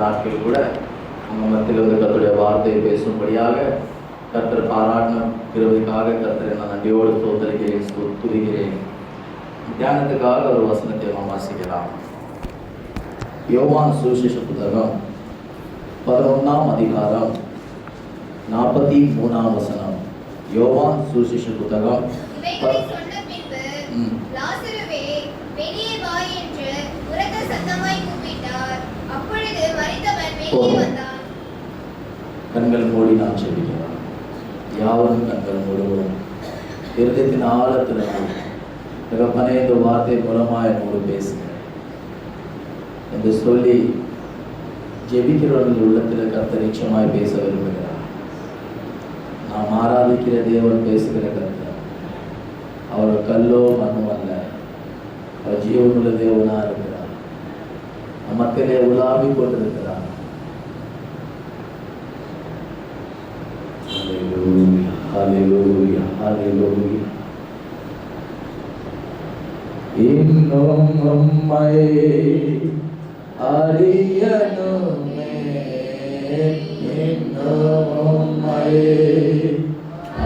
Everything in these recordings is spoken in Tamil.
நாட்கள் கூட நம்ம மத்தியில் வந்து கர்த்தருடைய வார்த்தையை பேசும்படியாக கர்த்தர் பாராட்டின கிருபைக்காக கர்த்தரை நான் நன்றியோடு ஸ்தோத்திரிக்கிறேன், துதிக்கிறேன். தியானத்துக்காக ஒரு வசனத்தை நாம் வாசிக்கலாம். யோவான் சுவிசேஷ புத்தகம் 11ஆம் அதிகாரம் 43ஆம் வசனம். யோவான் சுவிசேஷ புத்தகம் கண்கள் மூடி நாம் செபிக்கிறோம். யாவரும் கண்கள் மூடுவோம். இருதயத்தின் ஆழத்தில் தகப்பனே, இந்த வார்த்தை மூலமாக என்னோடு பேசுங்க என்று சொல்லி ஜெபிக்கிறவர்கள் உள்ளத்தில் கர்த்தர் நிச்சயமாய் பேச விரும்புகிறார். நாம் ஆராதிக்கிற தேவன் பேசுகிற கர்த்தர். அவர் கல்லோ மண்ணும் அல்ல, அவர் ஜீவனுள்ள தேவனா இருக்கிறார். மக்களே உலாவி கொண்டிருக்கிறார். ஹல்லேலூயா, ஹல்லேலூயா. இன்னும் உம்மை அறியணுமே, இன்னும் உம்மை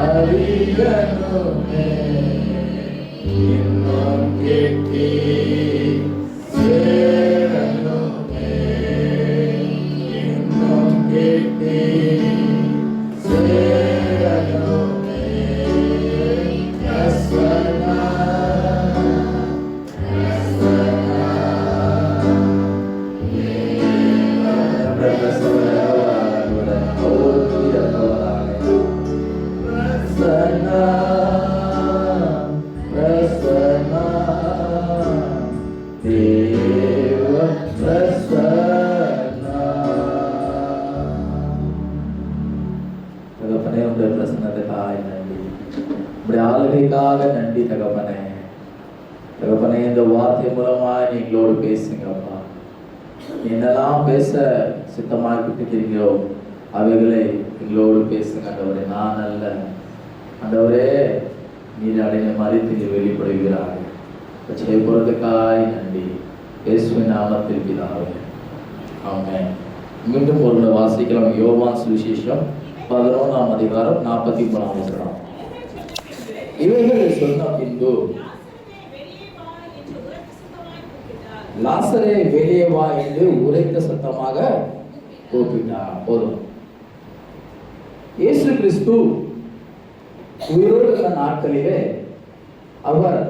அறியணுமே, இன்னும் கேட்டி சேரணுமே, இன்னும் கேட்டி சேரணுமே. ரசனா ஆளுகைக்காக நன்றி தகப்பனே. தகப்பனே, இந்த வார்த்தை மூலமாக நீங்களோடு பேசுங்கப்பா. என்னெல்லாம் பேச சித்தமாக கொடுத்துக்கிறீங்களோ அவைகளை எங்களோடு பேசுங்க ஆண்டவரே. நான் அல்ல ஆண்டவரே, நீர் அடைந்த மறித்து நீர் வெளிப்படுகிறார்கள். செய்யப்படுறதுக்காய் நன்றி. இயேசுவின் நாமத்தில் பிதாவே, ஆமென். மீண்டும் ஒரு வாசிக்கலாம். யோவான் சுவிசேஷம் 11ஆம் அதிகாரம் 43ஆம் வசனம். இவைகள் சொன்ன பின்பு லாசரே வெளியே வா என்று உரைத்த சத்தமாக கூப்பிட்டார். போதும். இயேசு கிறிஸ்து உயிரோடு இருந்த நாட்களிலே அவர்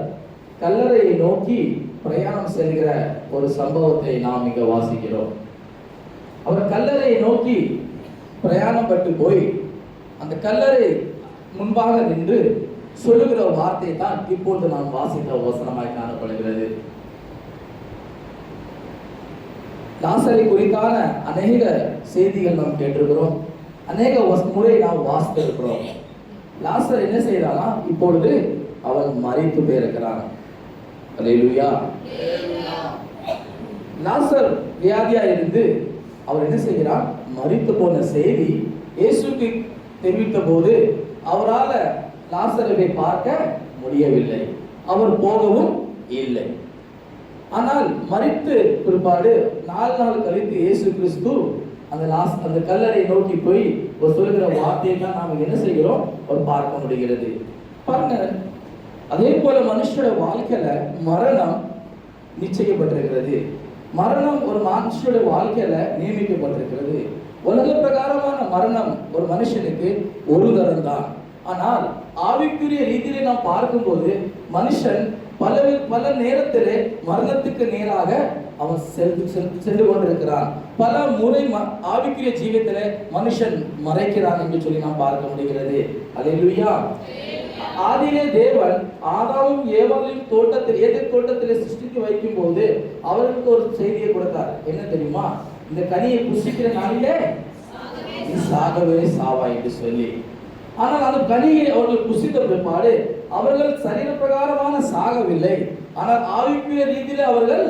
கல்லறையை நோக்கி பிரயாணம் செல்கிற ஒரு சம்பவத்தை நாம் இங்க வாசிக்கிறோம். அவர் கல்லறையை நோக்கி பிரயாணம் பட்டு போய் அந்த கல்லறை முன்பாக நின்று சொல்லுகிற வார்த்தை தான் இப்பொழுது நாம் வாசித்த வசனமாய் காணப்படுகிறது. லாசரை குறித்தான அநேக செய்திகள் நாம் கேட்டிருக்கிறோம், அநேக முறை நாம் வாசித்திருக்கிறோம். லாசர் என்ன செய்யறானா, இப்பொழுது அவன் மரித்து போயிருக்கிறான். அல்லேலூயா. லாசர் வியாதியா இருந்து அவர் என்ன செய்கிறார், மரித்து போன செய்தி இயேசுக்கு தெரிவித்த போது அவரால் லாசரை பார்க்க முடியவில்லை, அவர் போகவும் இல்லை. ஆனால் மரித்து பிற்பாடு 4 நாள் கழித்து இயேசு கிறிஸ்து அந்த கல்லறை நோக்கி போய் ஒரு சொல்லுகிற வார்த்தையை தான் நாம் என்ன செய்கிறோம், ஒரு பார்க்க முடிகிறது. பாருங்க, அதே போல மனுஷோட வாழ்க்கையில மரணம் நிச்சயிக்கப்பட்டிருக்கிறது. மரணம் ஒரு மனுஷோட வாழ்க்கையில நியமிக்கப்பட்டிருக்கிறது. உலக பிரகாரமான மரணம் ஒரு மனுஷனுக்கு ஒரு தரம் தான். ஆனால் ஆவிக்குரிய ரீதியிலே நாம் பார்க்கும்போது மனுஷன் பல நேரத்திலே மரணத்துக்கு நேராக அவன் சென்று கொண்டிருக்கிறான். பல முறை ஆவிக்குரிய ஜீவியத்திலே மனுஷன் மறைக்கிறான் என்று சொல்லி நாம் பார்க்க முடிகிறது. அல்லேலூயா. ஆதியிலே தேவன் ஆதாமும் ஏவாளையும் ஏதேன் தோட்டத்திலே சிருஷ்டித்து வைக்கும் போது அவர்களுக்கு ஒரு செய்தியை கொடுத்தார். என்ன தெரியுமா, இந்த கனியை புசிக்கிற நாளிலே நீ சாகவே சாவாய் என்று சொல்லி. ஆனால் அந்த கனியை அவர்கள் புசித்த பிற்பாடு அவர்கள் சரீர பிரகாரமான சாகவில்லை, ஆனால் ஆவிக்குரிய ரீதியில அவர்கள்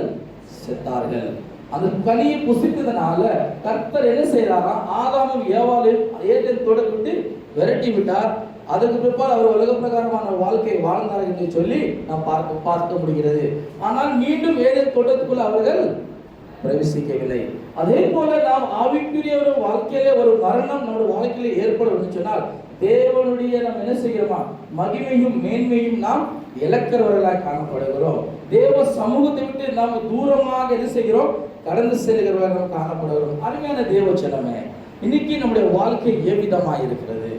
செத்தார்கள். அந்த கனியை புசித்ததனால கர்த்தர் என்ன செய்யறாரா, ஆதாமும் ஏவாளையும் ஏதேன் தோட்டத்தை விட்டு விரட்டி விட்டார். அதற்கு பிற்பாடு அவர் உலக பிரகாரமான வாழ்க்கை வாழ்ந்தார் என்று சொல்லி நாம் பார்க்க முடிகிறது. ஆனால் மீண்டும் ஏதேன் தோட்டத்துக்குள் அவர்கள் பிரவேசிக்கவில்லை. அதே போல நாம் ஆவிக்குரிய ஒரு வாழ்க்கையிலே ஒரு மரணம் நம்முடைய வாழ்க்கையிலே ஏற்படும் சொன்னால் தேவனுடைய நாம் என்ன செய்கிறோமா, மகிமையும் மேன்மையும் நாம் இழக்கிறவர்களாக காணப்படுகிறோம். தேவ சமூகத்தை விட்டு நாம் தூரமாக என்ன செய்கிறோம், கடந்து செல்கிறவர்கள் காணப்படுகிறோம். அருமையான தேவ ஜனமே, இன்னைக்கு நம்முடைய வாழ்க்கை எவ்விதமாக இருக்கிறது?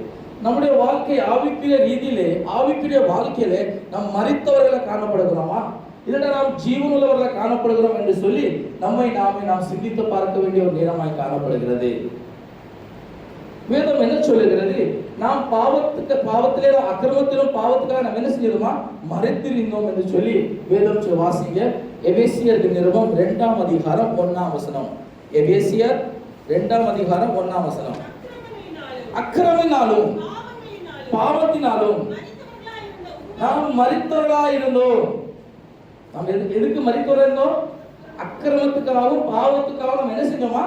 நம்முடைய வாழ்க்கை ஆவிக்குரிய ரீதியிலே, ஆவிக்குரிய வாழ்க்கையிலே நாம் மரித்தவர்களை காணப்படுகிறோமா, இல்லைன்னா நாம் ஜீவனுள்ளவர்களை காணப்படுகிறோம் என்று சொல்லி நாம் சிந்தித்து பார்க்க வேண்டிய ஒரு நேரமாய் காணப்படுகிறது. வேதம் என்ன சொல்லுகிறது? நாம் பாவத்திலே அக்கிரமத்திலும் பாவத்துக்காக நாம் என்ன செய்யணுமா, மறைத்திருந்தோம் என்று சொல்லி வேதம் வாசிங்க. எபேசியர் நிருபம் 2ஆம் அதிகாரம் 1ஆம் வசனம். எபேசியர் 2ஆம் அதிகாரம் 1ஆம் வசனம். அக்கிரமினாலும் பாவத்தினாலும் நாம் மரித்தவர்களாய் இருந்தோம். நாம் எதுக்கு மரித்தவர்களாக இருந்தோம்? அக்கிரமத்துக்காகவும் பாவத்துக்காகவும் நாம் என்ன செஞ்சோமா,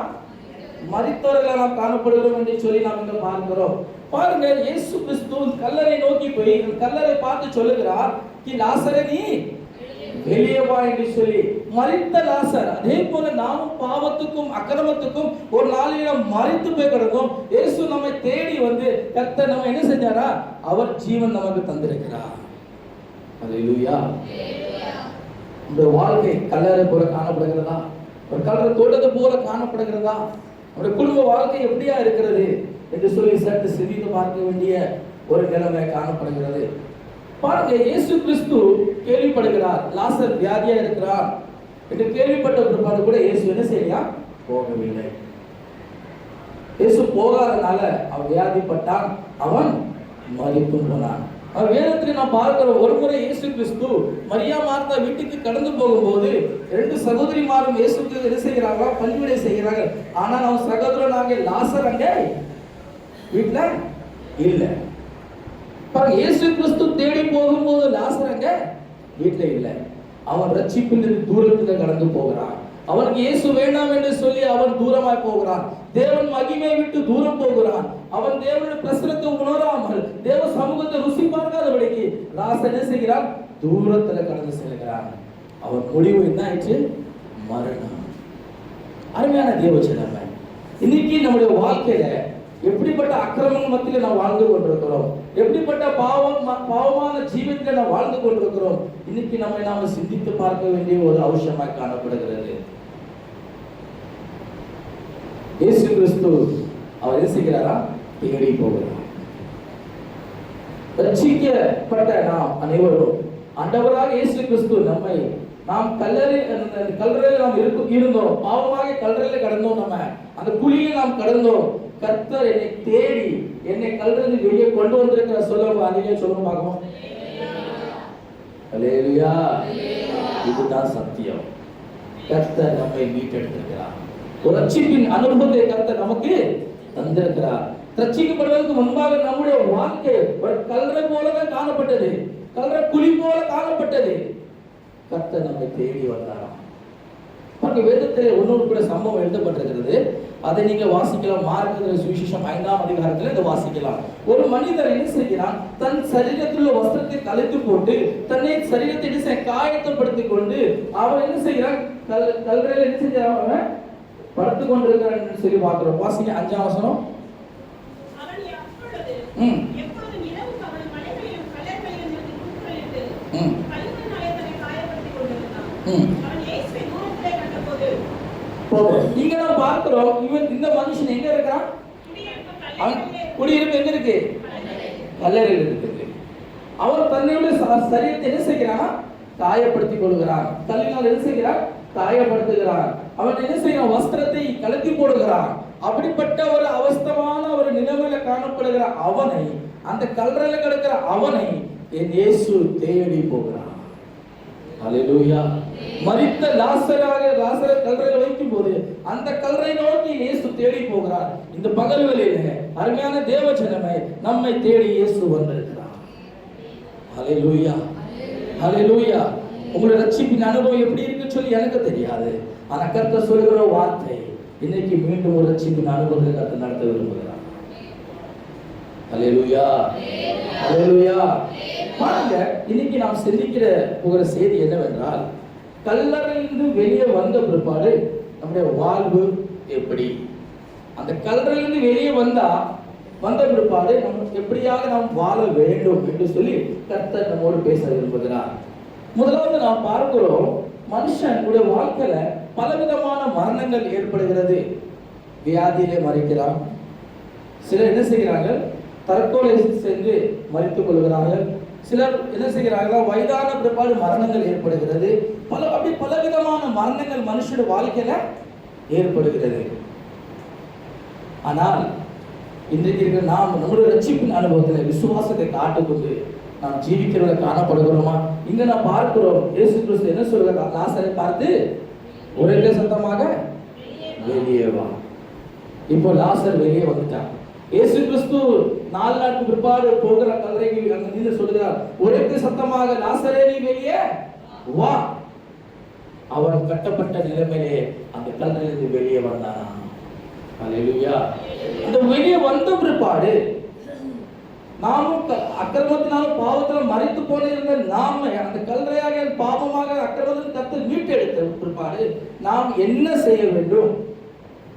மரித்தவர்களாக நாம் காணப்படுகிறோம் என்று சொல்லி நாம் இங்க பார்க்கிறோம். பாருங்க, இயேசு கிறிஸ்து கல்லறை நோக்கி போய் கல்லறை பார்த்து சொல்லுகிறார், லாசரே நீ வெளியே வா என்று சொல்லி. மரித்த லாசர், அதே போல நாமும் பாவத்துக்கும் அக்கிரமத்துக்கும் ஒரு நாளில் மரித்து போய் கிடக்கும். இயேசு நம்மை தேடி வந்து கர்த்தர் நம்ம என்ன செஞ்சாரா, அவர் ஜீவன் நமக்கு தந்திருக்கிறார். அல்லேலூயா. இந்த வாழ்க்கை கல்லறை போல காணப்படுகிறதா, ஒரு கல்லறை தோட்டத்தை போல காணப்படுகிறதா? நம்முடைய குடும்ப வாழ்க்கை எப்படியா இருக்கிறது என்று சொல்லி சற்று சிந்தித்து பார்க்க வேண்டிய ஒரு நிலைமை காணப்படுகிறது. பாருங்க, இயேசு கிறிஸ்து கேள்விப்படுகிறார், லாசர் வியாதியா இருக்கிறார் என்று கேள்விப்பட்ட பிற்பாடு கூட இயேசு என்ன செய்யா, போகவில்லை. இயேசு போகாதனால அவன் வியாதிப்பட்டான், அவன் மரித்து போனான். வேதத்தில் நாம் பார்க்கிறோம், ஒரு முறை இயேசு கிறிஸ்து மரியா மார்த்தா வீட்டுக்கு கடந்து போகும்போது 2 சகோதரிமாரும் இயேசுக்கு என்ன செய்கிறாங்க, பணிவிடை செய்கிறார்கள். ஆனால் அவன் சகோதரனாக லாசர் அங்கே வீட்டுல இல்ல. பாருங்க, இயேசு கிறிஸ்து தேடி போகும்போது லாசர் அங்க வீட்டுல இல்ல. அவன் ரட்சிப்பிலிருந்து தூரத்துல கடந்து போகிறான். அவனுக்கு இயேசு வேண்டாம் என்று சொல்லி அவன் தூரமாய் போகிறான். தேவன் மகிமையை விட்டு தூரம் போகிறான். அவன் தேவனுடைய பிரசன்னத்தை உணராமல் தேவ சமூகத்தை ருசி பார்க்காதபடிக்கு லாசர் என்ன செய்கிறான், தூரத்துல கடந்து செல்கிறான். அவன் முடிவு என்ன ஆயிடுச்சு, மரணம். அருமையான தேவ ஜனமே, இன்னைக்கு நம்முடைய வாழ்க்கையில எப்படிப்பட்ட அக்கிரமங்கள் மத்தியில் நாம் வாழ்ந்து கொண்டிருக்கிறோம், எப்படிப்பட்ட பாவமான ஜீவத்தில் நாம் வாழ்ந்து கொண்டிருக்கிறோம். இன்னைக்கு நாம சிந்தித்து பார்க்க வேண்டிய ஒரு அவசியமாக காணப்படுகிறது. இயேசு கிறிஸ்து அவர் என்ன செய்கிறாரா, தேடி போகிறார். ரட்சிக்கப்பட்ட நாம் அனைவரும் ஆண்டவராக இயேசு கிறிஸ்து நம்மை, நாம் கல்லறையில் நாம் இருந்தோம், பாவமாக கல்லறையில் கடந்தோம், நம்ம அந்த குழியில் நாம் கடந்தோம். கர்த்தர் என்னை தேடி என்னை கல்லறையிலிருந்து வெளியே கொண்டு வந்திருக்கிற சொல்லுங்க, அதிலே சொல்லுங்க பார்க்கணும். அல்லேலூயா. இதுதான் சத்தியம். கர்த்தர் நம்மை மீட்டெடுத்திருக்கிறார். ஒரு ரட்சிப்பின் அனுபவத்தை கர்த்தர் நமக்கு தந்திருக்கிறார். ரட்சிக்கப்படுவதற்கு முன்பாக நம்முடைய வாழ்க்கை ஒரு கல்லறை போலதான் காணப்பட்டது, கல்லறை குழி போல காணப்பட்டது. கர்த்தர் நம்மை தேடி வந்தாராம். வேதத்தில் ஒன்னொரு கூட சம்பவம் எழுதப்பட்டிருக்கிறது. அதை நீங்க வாசிக்கலாம். மார்க்கு சுவிசேஷம் 5ஆம் அதிகாரத்தில் இதை வாசிக்கலாம். ஒரு மனிதர் என்ன செய்கிறான், தன் சரீரத்தில் உள்ள வஸ்திரத்தை கலைத்து போட்டு தன்னை சரீரத்தை காயத்தப்படுத்திக் கொண்டு அவன் என்ன செய்கிறான், கல்லறையில் என்ன செஞ்சான், அவன் படுத்துக் கொண்டிருக்கிறான் சொல்லி பார்க்கிறோம். வாசிங்க 5ஆம் வசனம். இங்க நம்ம பார்க்கிறோம், இவன் இந்த மனுஷன் எங்க இருக்கிறான், குடியிருப்பு எங்க இருக்கு, கல்லறையில் இருக்குது. அவர் தன்னுடைய சரீரத்தை என்ன செய்கிறான், காயப்படுத்திக் கொள்கிறான். கல்லினால் என்ன செய்கிறான், காயப்படுத்துகிறான். அவன் என்ன செய்யறான், வஸ்திரத்தை கலத்தி போடுகிறான். அப்படிப்பட்ட ஒரு அவஸ்தமான ஒரு நிலைமையில காணப்படுகிற அவனை, அந்த கல்லறையில கிடக்கிற அவனை என் இயேசு தேடி போகிறான். அல்லேலூயா. மரித்த லாசரை கல்லறையில் வைக்கும் போது அந்த கல்லறை நோக்கி இயேசு தேடி போகிறார். இந்த பகல் வேளையில அருமையான தேவ ஜனமே, நம்மை தேடி இயேசு வந்திருக்கிறார். அல்லேலூயா, அல்லேலூயா. உங்களுடைய ரட்சிப்பின் அனுபவம் எப்படி இருக்குன்னு சொல்லி எனக்கு தெரியாது. ஆனா கர்த்தர் சொல்லுகிற வார்த்தை, இன்னைக்கு மீண்டும் ஒரு ரட்சிப்பின் அனுபவத்தை கர்த்தர் நடத்த விரும்புகிறார். அல்லேலூயா, அல்லேலூயா. பாருங்க, இன்னைக்கு நாம் சிந்திக்கிற போகிற செய்தி என்னவென்றால், கல்லறையிலிருந்து வெளியே வந்த பிற்பாடு நம்முடைய வாழ்வு எப்படி? அந்த கல்லறையிலிருந்து வெளியே வந்த பிற்பாடு நம்ம எப்படியாக நாம் வாழ வேண்டும் என்று சொல்லி கர்த்தர் நம்மோடு பேச விரும்புகிறார். முதலாவது நாம் பார்க்கிறோம், மனுஷனுடைய வாழ்க்கையில பலவிதமான மரணங்கள் ஏற்படுகிறது. வியாதியிலே மறிக்கிறான். சிலர் என்ன செய்கிறாங்க, தற்கொலை சென்று மறித்துக் கொள்கிறார்கள். சிலர் என்ன செய்கிறார்கள், வயதான பிற்பாடு மரணங்கள் ஏற்படுகிறது. பலவிதமான மரணங்கள் மனுஷனுடைய வாழ்க்கையில ஏற்படுகிறது. ஆனால் இன்றைக்கு இருக்கிற நாம் நம்முடைய ரட்சிப்பின் அனுபவத்தில் விசுவாசத்தை காட்டுக்கொண்டு நாம் ஜீவிக்கிறவரை காணப்படுகிறோமா? இங்க நாம் பார்க்கிறோம், இயேசு கிறிஸ்து என்ன சொல்கிறார், லாசரை பார்த்து ஒரே சத்தமாக வெளியே வா. இப்போ லாசர் வெளியே வந்துட்டான். இயேசு கிறிஸ்து 4 நாட்களுக்கு பிற்பாடு போகிற கல்லறைக்கு அங்க நின்று சொல்கிறார், ஒரே சத்தமாக லாசரே நீ வெளியே வா. அவன் கட்டப்பட்ட நிலைமையிலே அந்த கல்லறையிலிருந்து வெளியே வந்தானா? அல்லேலூயா. அந்த வெளியே வந்த பிற்பாடு நாமும் அக்கிரமத்தினாலும் பாவத்தினாலும் மரித்து போனிருந்த நாம அந்த கல்லறையாக பாவமாக அக்கிரமத்தில் கர்த்தர் மீட்டெடுத்த பிற்பாடு நாம் என்ன செய்ய வேண்டும்?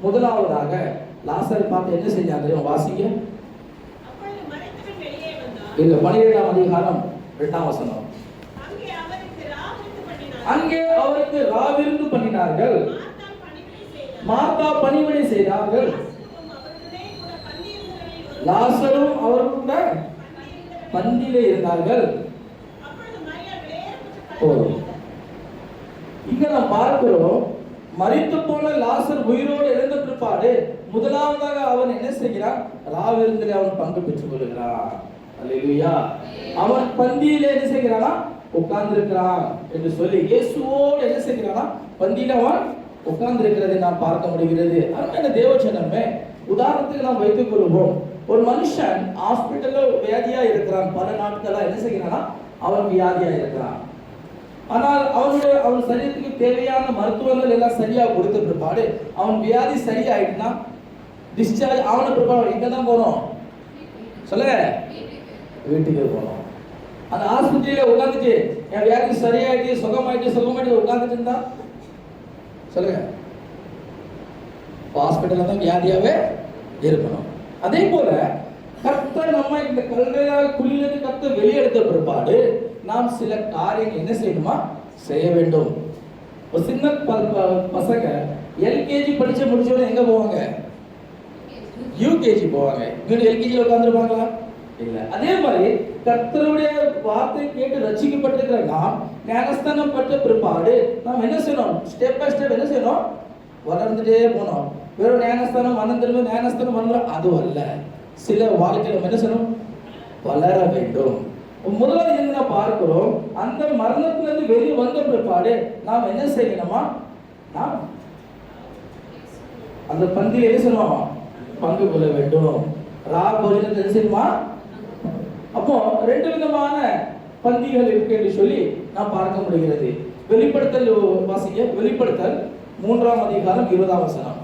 முதலாவதாக லாசரை பார்த்து என்ன செஞ்சாங்க வாசிங்க. இந்த 12ஆம் அதிகாரம் 2ஆம் வசனம். அங்கே அவருக்கு ராவிருந்து பண்ணினார்கள். மார்த்தா பணிவிடை செய்தார்கள். லாசரும் அவர்களுட பந்தியிலே இருந்தார்கள். இங்க நாம் பார்க்கிறோம், மரித்து போன லாசர் உயிரோடு எழுந்த பிற்பாடு முதலாவதாக அவன் என்ன செய்கிறான், ராவிருந்திலே அவன் பங்கு பெற்றுக் கொள்கிறான். அல்லேலூயா. அவன் பந்தியிலே என்ன செய்கிறானா, உட்கார்ந்து இருக்கிறான் என்று சொல்லி இயேசுவோடு என்ன செய்கிறானா, பந்தியில அவன் உட்கார்ந்து இருக்கிறதை நாம் பார்க்க முடிகிறது. அருமையான தேவஜனமே, உதாரணத்துக்கு நாம் வைத்துக் கொள்வோம், ஒரு மனுஷன் ஹாஸ்பிட்டல்ல வியாதியா இருக்கிறான். பல நாட்களா என்ன செய்கிறானா, அவன் வியாதியா இருக்கிறான். ஆனால் அவன் சரீரத்துக்கு தேவையான மருத்துவங்கள் எல்லாம் சரியா கொடுத்த பிற்பாடு அவன் வியாதி சரியாயிட்டுனா டிஸ்சார்ஜ் ஆன பிற்பாடு எங்க தான் போனோம் சொல்லுங்க, வீட்டுக்கு போனோம். அந்த ஆஸ்பத்திரியில உட்காந்துட்டு என் வியாதி சரியாயிட்டு சுகமாயிட்டு உட்காந்துட்டு இருந்தா சொல்லுங்க, ஹாஸ்பிட்டல்ல தான் வியாதியாவே இருக்கணும். அதே போல கர்த்தர் நம்ம இந்த கல்லறையால் குழியிலிருந்து கர்த்தர் வெளியெடுத்த பிற்பாடு நாம் சில காரியங்கள் என்ன செய்யணுமா செய்ய வேண்டும். ஒரு சின்ன பசங்க எல்கேஜி படிச்சு முடிச்சவங்க எங்க போவாங்க, யூகேஜி போவாங்க. இன்னும் எல்கேஜியில் உட்காந்துருப்பாங்களா? இல்ல. அதே மாதிரி கர்த்தருடைய வார்த்தை கேட்டு ரட்சிக்கப்பட்டிருக்கிற நாம் ஞானஸ்தானம் பெற்ற பிற்பாடு நாம் என்ன செய்யணும், ஸ்டெப் பை ஸ்டெப் என்ன செய்யணும், வளர்ந்துட்டே போனோம். வெறும் ஞானஸ்தானம் வளர்ந்துடும் அது அல்ல. சில வாழ்க்கையில என்ன செய்யணும், வளர வேண்டும். முதலாவது என்ன பார்க்கிறோம், அந்த மரணத்திலிருந்து வெளியே வந்த பிற்பாடு நாம் என்ன செய்யணுமா, நாம் அந்த பந்தியில் என்ன செய்யணும், பங்கு கொள்ள வேண்டும். போஜனத்தை என்ன செய்யணுமா. அப்போ 2 விதமான பந்திகள் இருக்கு என்று சொல்லி நாம் பார்க்க முடிகிறது. வெளிப்படுத்தல் வாசிங்க. வெளிப்படுத்தல் 3ஆம் அதிகாரம் 20ஆம் வசனம்.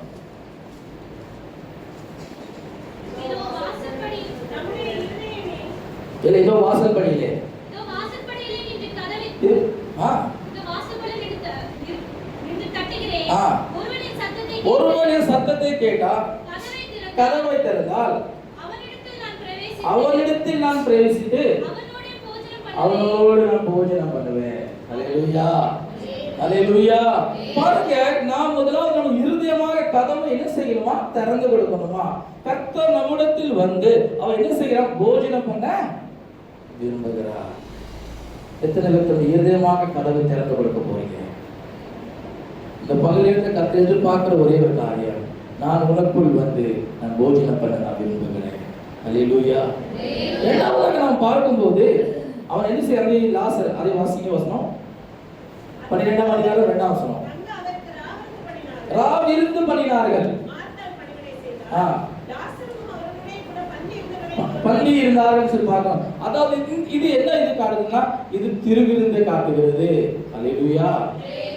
இதோ வாசற்படியிலே ஒருவனின் சத்தத்தை கேட்டா கதவை திறந்தால் அவனிடத்தில் நான் பிரவேசித்து அவனோடு நான் போஜனம் பண்ணுவேன். அல்லேலூயா, அல்லேலூயா. பாருங்க, நாம் முதலாவது நம்ம இருதயமாக கதவை என்ன செய்யணுமா, திறந்து கொடுக்கணுமா. கர்த்தர் நம்மிடத்தில் வந்து அவன் என்ன செய்கிறான், போஜனம் பண்ண விரும்புகிறார். எத்தனை பேர் இருதயமாக கதவை திறந்து கொடுக்க போறீங்க? இந்த பகலில் கர்த்தர் எதிர்பார்க்கிற ஒரே ஒரு காரியம், நான் உனக்குள் வந்து நான் போஜனம் பண்ண நான் விரும்புகிறேன். அல்லேலூயா. இரண்டாவதாக நாம் பார்க்கும்போது அவன் என்ன செய்யறது, லாசர். அதை வாசிக்க வசனம் 12ஆம் அதிகாரம் 2ஆம் வசனம். ராவிருந்து பண்ணினார்கள். பள்ளி இருந்தார்கள் சொல்லி பார்க்கணும். அதாவது இது என்ன இது காட்டுதுன்னா, இது திருவிருந்தை காட்டுகிறது. அல்லேலூயா.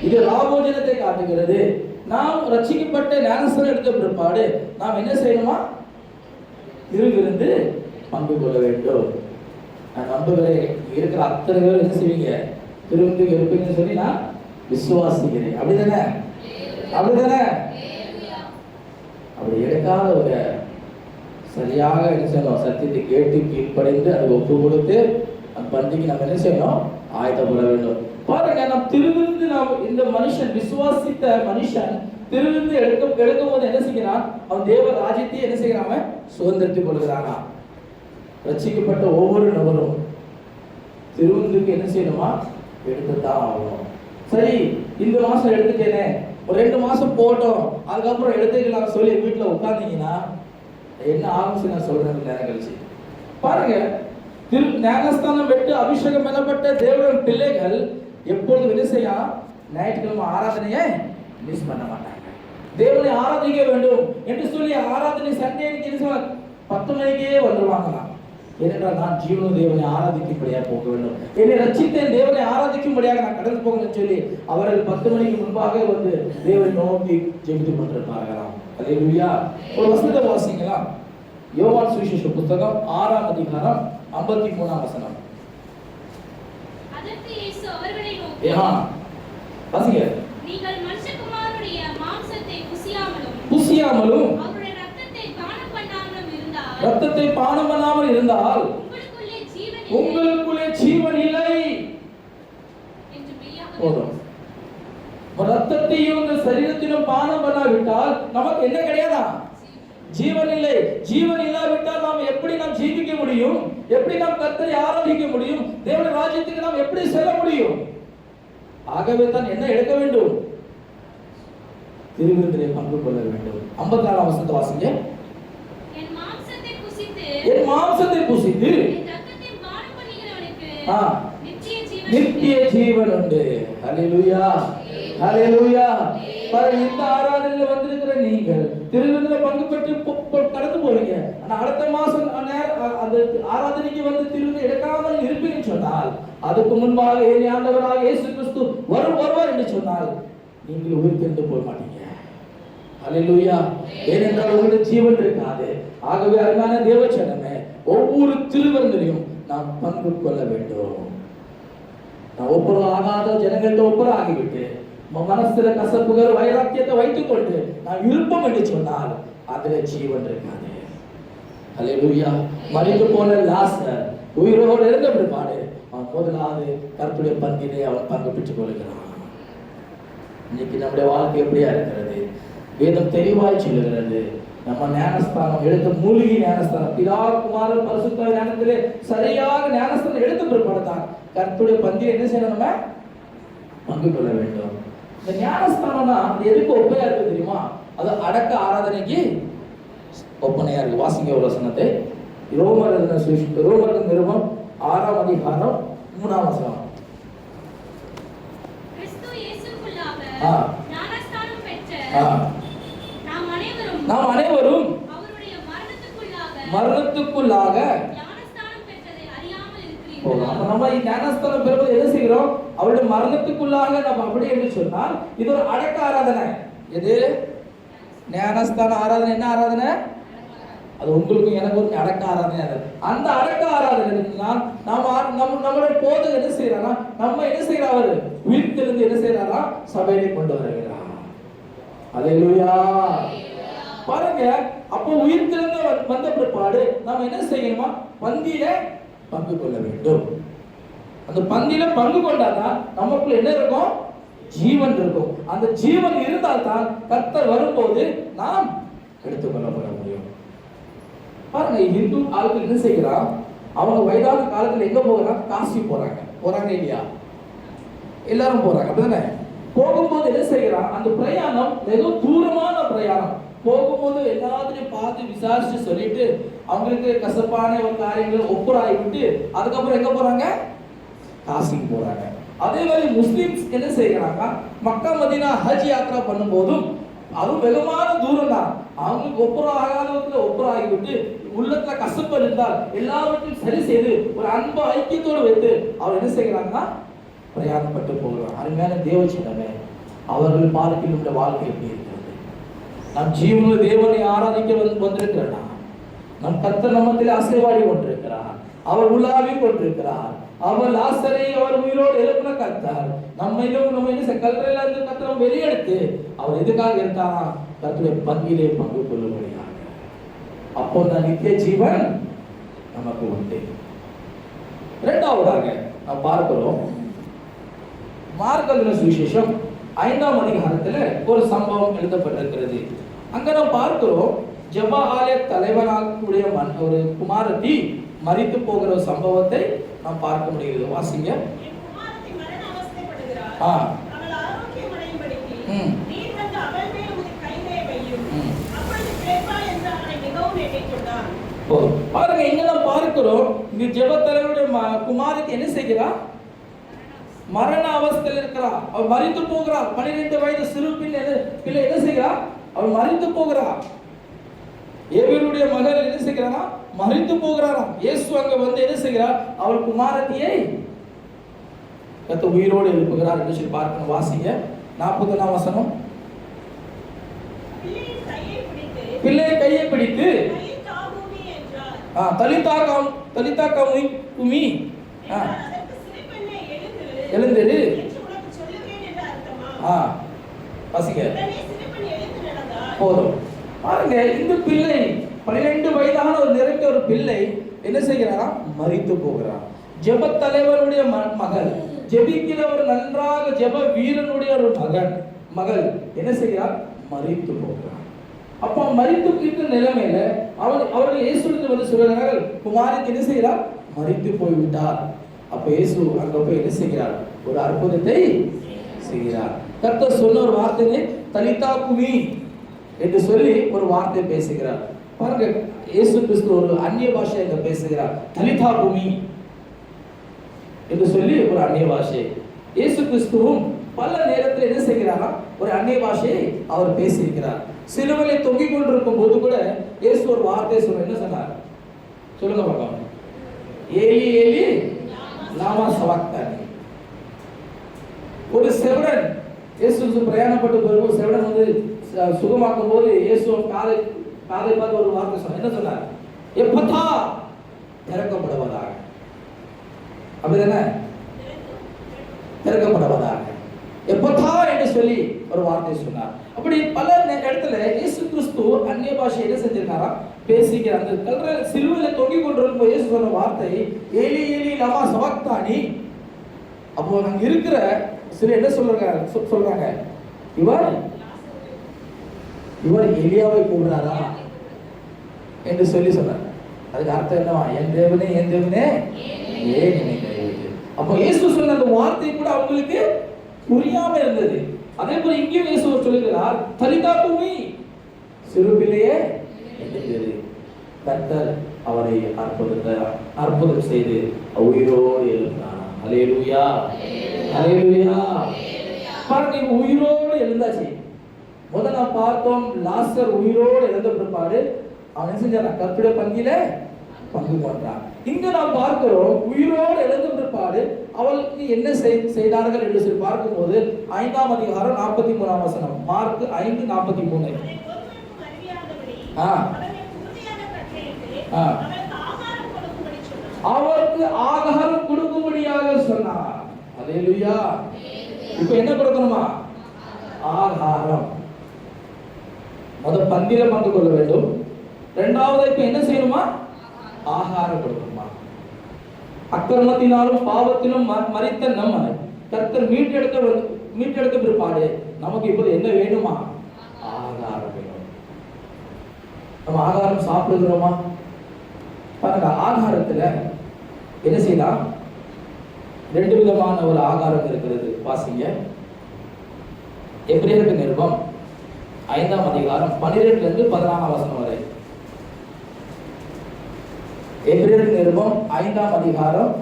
இது ராபோஜனத்தை காட்டுகிறது. நாம் ரட்சிக்கப்பட்ட ஞானஸ்நானம் எடுத்த பிற்பாடு நாம் என்ன செய்யணுமா, திருவிருந்து பங்கு கொள்ள வேண்டும். நான் நம்புகிறேன், இருக்கிற அத்தனை பேர் என்ன செய்வீங்க, திருவிருந்து இருப்பீங்கன்னு சொல்லி நான் விசுவாசிக்கிறேன். அப்படிதானே? அப்படிதானே? அப்படி எடுக்காதவங்க சரியாக என்ன செய்யணும்? சத்தியத்தை கேட்டு கீழ்ப்படைந்து அதை ஒப்பு கொடுத்து அந்த பண்டிகை நம்ம என்ன செய்யணும்? ஆயத்தப்பட வேண்டும். பாருங்க, நாம் திருவிருந்து, நாம் இந்த மனுஷன் விசுவாசித்த மனுஷன் திருவிருந்து எடுக்கும் போது என்ன செய்கிறான்? அவன் தேவ ராஜ்யத்தை என்ன செய்கிறான்? அவன் சுதந்திரத்துக் கொள்கிறானா? ரட்சிக்கப்பட்ட ஒவ்வொரு நபரும் திருவிருந்துக்கு என்ன செய்யணுமா? எடுத்துதான் ஆகணும். சரி, இந்த மாசம் எடுத்துட்டேனே, ஒரு 2 மாசம் போட்டோம், அதுக்கப்புறம் எடுத்துக்கலாம் சொல்லி வீட்டுல உட்கார்ந்தீங்கன்னா என்ன ஆகும்? நான் சொல்றேன் நேரம் கழிச்சு. பாருங்க, ஞானஸ்தானம் பெற்று அபிஷேகம் பண்ணப்பட்ட தேவனுடைய பிள்ளைகள் எப்பொழுதும் என்ன செய்யா? ஞாயிற்றுக்கிழமை ஆராதனையை மிஸ் பண்ண மாட்டாங்க. தேவனை ஆராதிக்க வேண்டும் என்று சொல்லி ஆராதனை சண்டே 10 மணிக்கே வந்துருவாங்களாம். ஏனென்றால் நான் ஜீவன தேவனை ஆராதிக்கும்படியாக போக வேண்டும், என்னை ரட்சித்தேன் தேவனை ஆராதிக்கும்படியாக நான் கடந்து போகணும்னு சொல்லி அவர்கள் 10 மணிக்கு முன்பாக வந்து தேவனை நோக்கி ஜெபித்துக் கொண்டிருப்பார்களாம். அல்லேலூயா. ஒரு வசனத்தை வாசிக்கலாம். யோவான் சுவிசேஷ புத்தகம் 6ஆம் அதிகாரம் 53ஆம் வசனம். அதற்கு இயேசு அவர்களை நோக்கி, வாசிங்க. நீங்கள் மனுஷகுமாரனுடைய மாம்சத்தை புசியாமலும் அவருடைய இரத்தத்தை பானம் பண்ணாமல் இருந்தால் உங்களுக்குள்ளே ஜீவன் இல்லை என்று மெய்யாக போதும். இரத்தத்தையும் இந்த சரீரத்திலும் பானம் பண்ணாவிட்டால் நமக்கு என்ன கிடையாதா? ஜீவன் இல்லை. ஜீவன் இல்லாவிட்டால் நாம் எப்படி நாம் ஜீவிக்க முடியும்? எப்படி நாம் கர்த்தரை ஆராதிக்க முடியும்? தேவனுடைய ராஜ்யத்துக்கு நாம் எப்படி செல்ல முடியும்? ஆகவே தான் என்ன எடுக்க வேண்டும்? திருவிருந்திலே பங்கு கொள்ள வேண்டும். 54ஆம் வசனத்தை வாசிங்க. என் மாம்சத்தை புசித்து என் இரத்தத்தை பானம் பண்ணுகிறவனுக்கு நித்திய ஜீவன் உண்டு. ஹல்லேலூயா, ஹல்லேலூயா. இந்த ஆராதனையில வந்திருக்கிற நீங்கள் திருவிருந்தில பங்கு பெற்று கடந்து போறீங்க. ஆனா அடுத்த மாசம் அந்த ஆராதனைக்கு வந்து திருவிருந்து எடுக்காமல் இருப்பீங்கன்னு சொன்னால், அதுக்கு முன்பாக என் ஆண்டவராக இயேசு கிறிஸ்து வருவார் என்று சொன்னால் நீங்கள் உயிர்த்தெழுந்து போக மாட்டீங்க. ஹல்லேலூயா. ஏனென்றால் உங்களுக்கு ஜீவன் இருக்காது. ஆகவே அருமையான தேவச்சனமே, ஒவ்வொரு திருவிருந்திலையும் நாம் பங்கு கொள்ள வேண்டும். நான் ஒப்புர ஆகாத ஜனங்கள்ட்ட ஒப்புர ஆகிவிட்டு மனசுல கசப்புகள் வைராக்கியத்தை வைத்துக் கொண்டு நான் விருப்பம் என்று சொன்னால் அதுல ஜீவன் இருக்காது. ஹல்லேலூயா. மரித்து போன லாசர் உயிரோடு இருந்த பிற்பாடு அவன் முதலாவது கர்த்தருடைய பங்கிலே அவன் பங்கு பெற்றுக் கொள்கிறான். இன்னைக்கு நம்முடைய வாழ்க்கை எப்படியா இருக்கிறது? வேதம் தெளிவாய் சொல்லுகிறது. நம்ம ஞானஸ்தானம் எடுத்து மூலிகை ஞானஸ்தானம் பிதா குமாரன் பரிசுத்த ஞானத்திலே சரியாக ஞானஸ்தானம் எடுத்து பிற்பாடுதான் கர்த்தருடைய பங்கில் என்ன செய்யணும்? நம்ம பங்கு கொள்ள வேண்டும். இந்த ஞானஸ்தானம்னா எதுக்கு ஒப்பையா இருக்கு தெரியுமா? அது அடக்க ஆராதனைக்கு ஒப்பனையா இருக்கு. வாசிங்க ஒரு வசனத்தை. ரோமர் நிருபம் 6ஆம் அதிகாரம் 3ஆம் வசனம். கிறிஸ்து இயேசுவுக்குள்ளாக ஞானஸ்தானம் பெற்ற நாம் அனைவரும் அவருடைய மரணத்துக்குள்ளாக ஞானஸ்தானம் பெற்றதை அறியாமல் இருக்கிறீர்கள். நம்ம ஞானஸ்தானம் பெறுவது என்ன செய்கிறோம்? அவருடைய மரணத்துக்குள்ளாக நம்ம அப்படி என்று சொன்னால் இது ஒரு அடக்க ஆராதனை. எது? ஞானஸ்தான ஆராதனை. என்ன ஆராதனை? அது உங்களுக்கும் எனக்கு ஒரு அடக்க ஆராதனை. அந்த அடக்க ஆராதனை நம்மளுடைய போதகர் என்ன செய்யறாரா? நம்ம என்ன செய்யறாரு? அவர் உயிர்த்தெழுந்து என்ன செய்யறாரா? சபையிலே கொண்டு வருகிறார். அல்லேலூயா. பாருங்க, அப்போ உயிர்த்தெழுந்து வந்த பிற்பாடு நாம் என்ன செய்யணுமா? பந்தியில பங்கு கொள்ள வேண்டும். அந்த பந்தியில பங்கு கொண்டாதான் நமக்குள்ள என்ன இருக்கும்? ஜீவன் இருக்கும். அந்த ஜீவன் இருந்தால் தான் கர்த்தர் வரும்போது நாம் எடுத்துக்கொள்ளப்பட முடியும். பாருங்க, இந்து ஆளுக்கு என்ன செய்யறான்? அவங்க வயதான காலத்துல எங்க போகிறான்? காசி போறாங்க இல்லையா? எல்லாரும் போறாங்க, அப்படிதானே? போகும்போது என்ன செய்யறான்? அந்த பிரயாணம் வெகு தூரமான பிரயாணம். போகும்போது எல்லாத்தையும் பார்த்து விசாரிச்சு சொல்லிட்டு அவங்களுக்கு கசப்பான ஒரு காரியங்கள் ஒப்புராகி விட்டு அதுக்கப்புறம் எங்க போறாங்க? காசிக்கு போறாங்க. அதே மாதிரி முஸ்லிம்ஸ் என்ன செய்யறாங்க? மக்கா மதீனா ஹஜ் யாத்திரா பண்ணும் போதும் அது வெகுமான தூரம் தான். அவங்களுக்கு ஒப்புராகி விட்டு உள்ளத்துல கசப்பு இருந்தால் எல்லாவற்றையும் சரி செய்து ஒரு அன்பு ஐக்கியத்தோடு வைத்து அவர் என்ன செய்யறாங்கன்னா பிரயாணப்பட்டு போகிறார். அருமையான தேவச்சனமே, அவர்கள் பார்க்கின்ற வாழ்க்கை எப்படி இருக்கிறது? நம் ஜீவன தேவனை ஆராதிக்க வந்திருக்கிறா. நம் கர்த்தர் நம்மத்தில் அசைவாடி கொண்டிருக்கிறார். அவர் உலாவி கொண்டிருக்கிறார். அவர் லாசரை அவர் உயிரோடு எழுப்பின கர்த்தர். நம்ம என்ன கல்லறையில இருந்து கர்த்தர் வெளியெடுத்து அவர் எதுக்காக இருந்தாரா? கர்த்தருடைய பங்கிலே பங்கு கொள்ளும்படியாக. அப்போ அந்த நித்திய ஜீவன் நமக்கு உண்டு. இரண்டாவதாக நாம் பார்க்கிறோம், மார்க் எழுதின சுவிசேஷம் 5ஆம் அதிகாரத்துல ஒரு சம்பவம் எழுதப்பட்டிருக்கிறது. அங்க நாம் பார்க்கிறோம், ஜெப ஆலய தலைவனாக ஒரு குமாரத்தி மரித்து போகிற ஒரு சம்பவத்தை நாம் பார்க்க முடிகிறது. வாசிங்க. பாருங்க, இங்க நாம் பார்க்கிறோம், இங்க ஜெப தலைவருடைய குமாரத்தி என்ன செய்கிறார்? மரண அவஸ்தையில் இருக்கிறார். அவர் மரித்து போகிறார். 12 வயது சிறு பிள்ளை என்ன செய்கிறார்? அவர் மரித்து போகிறார். ஏவியருடைய மகள் என்ன செய்கிறாரா? மரித்து போகிறாராம். இயேசு அங்க வந்து என்ன செய்கிறார்? அவர் குமாரத்தியை கர்த்தர் உயிரோடு எழுப்புகிறார் என்று சொல்லி பார்க்கணும். வாசிங்க 40ஆம் வசனம். பிள்ளை கையை பிடித்து தலிதா குமி எழுந்திரு. வாசிங்க. போதும். பாருங்க, இந்த பிள்ளை 12 வயதான ஒரு நிறைந்த ஒரு பிள்ளை என்ன செய்கிறாரா? மரித்து போகிறார். ஜெப தலைவருடைய மகள், ஜெபிக்கிறவர் நன்றாக ஜெப வீரனுடைய ஒரு மகள் என்ன செய்கிறார்? மரித்து போகிறார். அப்போ மரித்து இருக்கிற நிலைமையில அவர்கள் இயேசுவிற்கு வந்து சொல்கிறார்கள், குமாரத்தி என்ன செய்கிறார்? மரித்து போய்விட்டார். அப்ப இயேசு அங்க போய் என்ன செய்கிறார்? ஒரு அற்புதத்தை செய்கிறார். கர்த்தர் சொன்ன ஒரு வார்த்தையை தலிதா குமி என்று சொல்லி ஒரு வார்த்தை பேசுகிறார். பாருங்க, இயேசு கிறிஸ்து ஒரு அந்நிய பாஷையை பேசுகிறார். தலிதா குமி என்று சொல்லி ஒரு அந்நிய பாஷை. இயேசு கிறிஸ்துவும் பல நேரத்தில் என்ன செய்கிறாரா? ஒரு அந்நிய பாஷையை அவர் பேசியிருக்கிறார். சிலுவையிலே தொங்கிக் கொண்டிருக்கும் போது கூட இயேசு ஒரு வார்த்தை சொல்ல என்ன சொன்னார்? சொல்லுங்க பார்க்கலாம். ஏலி ஏலி லாமா சவாக்தானி. ஒரு செவடன் இயேசு பிரயாணப்பட்டு போகும்போது செவடன் வந்து சுகமாக்கும் போது இயேசு காதை பார்த்து ஒரு வார்த்தை சொன்னார். என்ன சொன்னார்? எப்பதா திறக்கப்படுவதாக. அப்படிதானே? திறக்கப்படுவதாக எப்பதா என்று சொல்லி ஒரு வார்த்தை சொன்னார். அப்படி பல இடத்துல இயேசு கிறிஸ்து அந்நிய பாஷை என்ன செஞ்சிருக்காரா? பேசிக்கிறார். அந்த கல்ற சிலுவையில தொங்கிக் கொண்டிருக்கும் இயேசு சொன்ன வார்த்தை ஏலி ஏலி லமா சவாக்தானி. அப்போ அங்க இருக்கிற சில என்ன சொல்றாங்க, இவர் எலியாவை கூப்பிடுறாரா என்று சொல்லி சொன்னார். அதுக்கு அர்த்தம் என்னவா? என் தேவனே என் தேவனே ஏன் என்னை கைவிட்டு. அப்போ இயேசு சொன்ன அந்த வார்த்தை கூட அவங்களுக்கு புரியாம இருந்தது. அதே போல இங்கேயும் இயேசு சொல்லுகிறார், தலிதா குமி, சிறு பிள்ளையே எழுந்திரு. கர்த்தர் அவரை அற்புதம் செய்து உயிரோடு எழுப்பினார். அல்லேலூயா, அல்லேலூயா. பாருங்க, உயிரோடு எழுந்தாச்சு. முதல்ல நாம் பார்த்தோம், லாசர் உயிரோடு எழுந்த பிற்பாடு அவன் என்ன செஞ்சான்? கர்த்தருடைய பங்கில பங்கு கொண்டான். இங்க நாம் பார்க்கிறோம், உயிரோடு எழுந்த பிற்பாடு அவளுக்கு என்ன செய்தார்கள் என்று சொல்லி பார்க்கும்போது 5ஆம் அதிகாரம் 43ஆம் வசனம். மார்க் 5:43. அவருக்கு ஆகாரம் கொடுக்கும்படியாக சொன்னார். அல்லேலூயா. இப்ப என்ன கொடுக்கணுமா? ஆகாரம். முதல் பந்தில பங்கு கொள்ள வேண்டும். இரண்டாவது இப்ப என்ன செய்யணுமா? ஆகாரம் கொடுக்கணுமா? அக்கிரமத்தினாலும் பாவத்திலும் மரித்த நம்ம கர்த்தர் மீட்டெடுக்க பிற்பாடு நமக்கு இப்போது என்ன வேணுமா? ஆகாரம் வேணும். நம்ம ஆகாரம் சாப்பிடுகிறோமா? பாருங்க, ஆகாரத்துல என்ன செய்யலாம்? 2 விதமான ஒரு ஆகாரம் இருக்கிறது. வாசிங்க. எபிரேயருக்கு நிருபம் 5ஆம் அதிகாரம் 12 14 வசனம் வரை. எபிரேயருக்கு நிருபம் 5ஆம் அதிகாரம்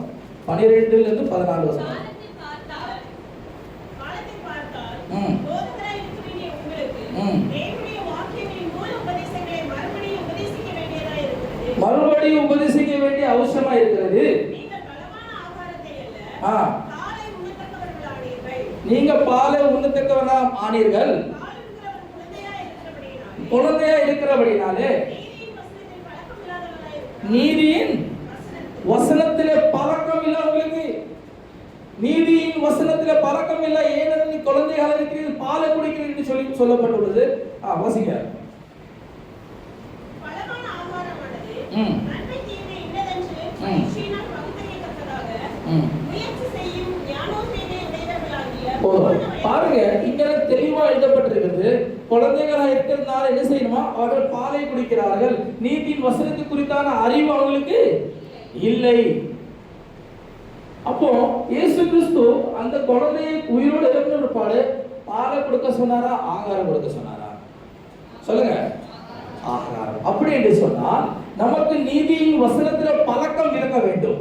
12 14 வசனம். மறுபடியும் உபதேசிக்க வேண்டிய அவசியமா இருக்கிறது. நீங்க பாலை உண்ணத்தக்கவனா ஆனீர்கள். குழந்தையா இருக்கிறபடினாலே நீதியின் வசனத்திலே பழக்கம் இல்லை உங்களுக்கு. நீதியின் வசனத்துல பழக்கம் இல்லை, ஏனெனில் நீ குழந்தைகள் இருக்கிறீர்கள், பாலை குடிக்கிறீர்கள் என்று சொல்லி சொல்லப்பட்டுள்ளது. வாசிங்க. பலமான ஆகாரமானது ம் நன்மை தீமை இன்னதென்று பயிற்சியினால் பகுத்தறியத்தக்கதாக முயற்சி செய்யும் ஞானோதயத்தை உடையவர்களாகிய பாருங்க, இங்க தெளிவா எழுதப்பட்டிருக்கிறது. குழந்தைகளா இருக்கிறதுனால என்ன செய்யணுமா? அவர்கள் பாலை குடிக்கிறார்கள். நீதியின் வசனத்தை குறித்தான அறிவு அவங்களுக்கு இல்லை. அப்போ இயேசு கிறிஸ்து அந்த குழந்தையை உயிரோடு எழுப்பின பாடு பாலை கொடுக்க சொன்னாரா, ஆகாரம் கொடுக்க சொன்னாரா? சொல்லுங்க. ஆகாரம். அப்படி என்று சொன்னால் நமக்கு நீதியின் வசனத்தில் பழக்கம் இருக்க வேண்டும்.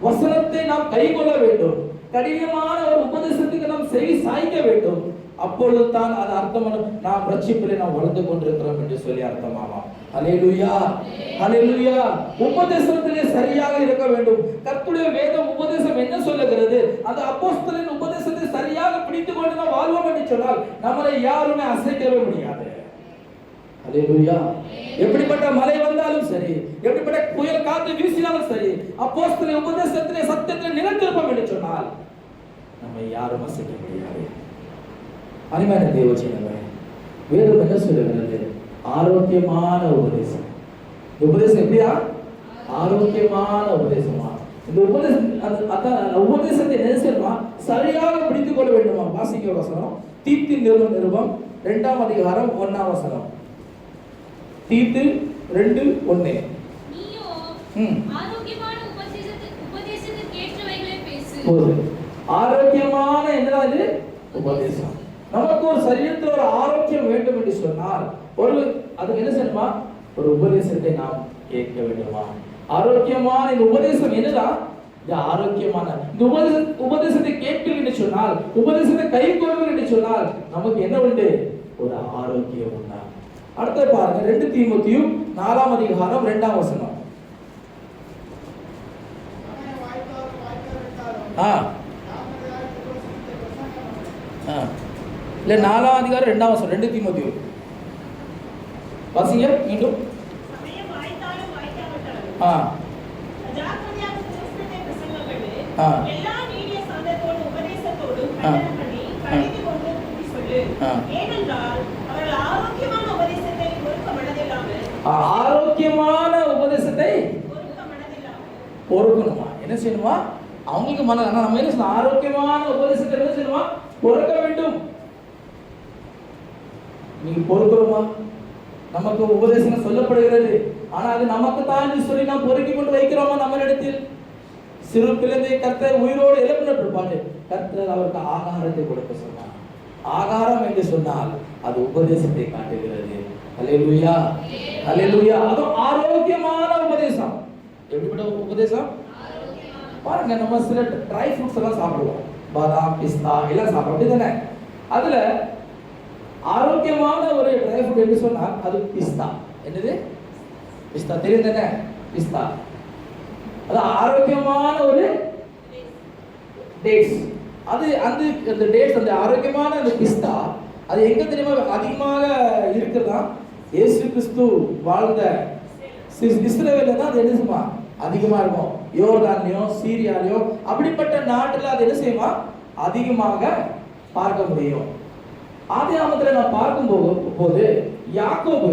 வசனத்தை நாம் கைக்கொள்ள வேண்டும். கடினமான ஒரு உபதேசத்துக்கு நாம் செவி சாய்க்க வேண்டும். அப்பொழுது தான் அது அர்த்தம், நாம் ரட்சிப்பிலே நாம் வளர்ந்து கொண்டிருக்கிறோம் என்று சொல்லி அர்த்தமாகும். ஹல்லேலூயா, ஹல்லேலூயா. உபதேசத்திலே சரியாக இருக்க வேண்டும். கர்த்தருடைய வேத உபதேசம் என்ன சொல்லுகிறது? அந்த அப்போஸ்தலரின் உபதேசத்தை சரியாக பிடித்துக் கொண்டு நாம் வாழ்வோம் என்று சொன்னால் நம்மளை யாருமே அசைக்கவே முடியாது. ஹல்லேலூயா. எப்படிப்பட்ட மழை வந்தாலும் சரி, எப்படிப்பட்ட புயல் காற்று வீசினாலும் சரி, அப்போஸ்தலரின் உபதேசத்திலே சத்தியத்திலே நிலைத்திருப்போம் என்று சொன்னால் நம்மை யாரும் அசைக்க முடியாது. அருமையான தேவஜனமே, வேதம் என்ன சொல்லுகிறது? ஆரோக்கியமான உபதேசம். உபதேசம் எப்படியா? ஆரோக்கியமான உபதேசமா? இந்த உபதேசம் உபதேசத்தை என்ன செய்யணுமா? சரியாக பிடித்துக் கொள்ள வேண்டுமா? வாசிக்க வசனம் தீத்து நிருபம் 2ஆம் அதிகாரம் 1ஆம் வசனம். தீத்து 2:1. நீயோ ஆரோக்கியமான உபதேசத்துக்கு ஏற்றவைகளை பேசு. ஆரோக்கியமான என்னது உபதேசம்? நமக்கு ஒரு சரீரத்தில் ஒரு ஆரோக்கியம் வேண்டும் என்று சொன்னால் ஒரு அதுக்கு என்ன செய்யணுமா? ஒரு உபதேசத்தை நாம் கேட்க வேண்டுமா? ஆரோக்கியமான இந்த உபதேசம் என்னதான்? இந்த ஆரோக்கியமான இந்த உபதேசத்தை கேட்பீர்கள் என்று சொன்னால், உபதேசத்தை கை கொள்வீர்கள் என்று சொன்னால் நமக்கு என்ன உண்டு? ஒரு ஆரோக்கியம் உண்டா? அடுத்து பாருங்க, 2 தீமோத்தேயு 4ஆம் அதிகாரம் 2ஆம் வசனம். இல்ல 4ஆம் அதிகாரம் 2ஆம் வசனம். 2 தீமோத்தேயு வாசிங்க மீண்டும். சமயம் வாய்த்தாலும் வாய்க்காவிட்டாலும் ஜாக்கிரதையாக கிறிஸ்துவை பிரசங்கப்படு, எல்லா நீடிய சாந்தத்தோடு உபதேசத்தோடு கண்டனம் பண்ணி கடிந்து கொண்டு புத்தி சொல்லு. ஏனென்றால் அவர்கள் ஆரோக்கியமான உபதேசத்தை பொறுக்க மனதில்லாமல் ஆரோக்கியமான உபதேசத்தை பொறுக்க மனதில்லாமல் பொறுக்கணுமா? என்ன செய்யணுமா? அவங்களுக்கு மன நம்ம என்ன செய்யணும்? ஆரோக்கியமான உபதேசத்தை என்ன செய்யணுமா? பொறுக்க வேண்டும். நீங்க பொறுக்கிறோமா? நமக்கு உபதேசம் சொல்லப்படுகிறது, ஆனா அது நமக்கு தான் சொல்லி நாம் பொறுக்கி கொண்டு வைக்கிறோமா? நம்மளிடத்தில் சிறு பிள்ளையை கர்த்தர் உயிரோடு எழுப்பினார். கர்த்தர் அவருக்கு ஆகாரத்தை கொடுக்க சொன்னார். ஆகாரம் என்று சொன்னால் அது உபதேசத்தை காட்டுகிறது. ஹல்லேலூயா, ஹல்லேலூயா. அது ஆரோக்கியமான உபதேசம். எப்படிப்பட்ட உபதேசம்? பாருங்க, நம்ம சில ட்ரை ஃப்ரூட்ஸ் எல்லாம் சாப்பிடுவோம், பாதாம் பிஸ்தா எல்லாம் சாப்பிடுவோம், அப்படிதானே? அதுல ஆரோக்கியமான ஒரு ட்ரை ஃப்ரூட் என்று சொன்னால் அது பிஸ்தா. என்னது? பிஸ்தா தெரியும் தானே? பிஸ்தா அது ஆரோக்கியமான ஒரு டேட்ஸ். அது அந்த டேட்ஸ், அந்த ஆரோக்கியமான அந்த பிஸ்தா அது எங்க தெரியுமா அதிகமாக இருக்கிறதா? இயேசு கிறிஸ்து வாழ்ந்த இஸ்ரவேல்ல தான் அது என்ன செய்யுமா அதிகமா இருக்கும். யோர்தான்லயும் சீரியாலயும் அப்படிப்பட்ட நாட்டுல அது என்ன செய்யுமா அதிகமாக பார்க்க முடியும். ஆதியாகமத்துல நான் பார்க்கும் போது யாக்கோபு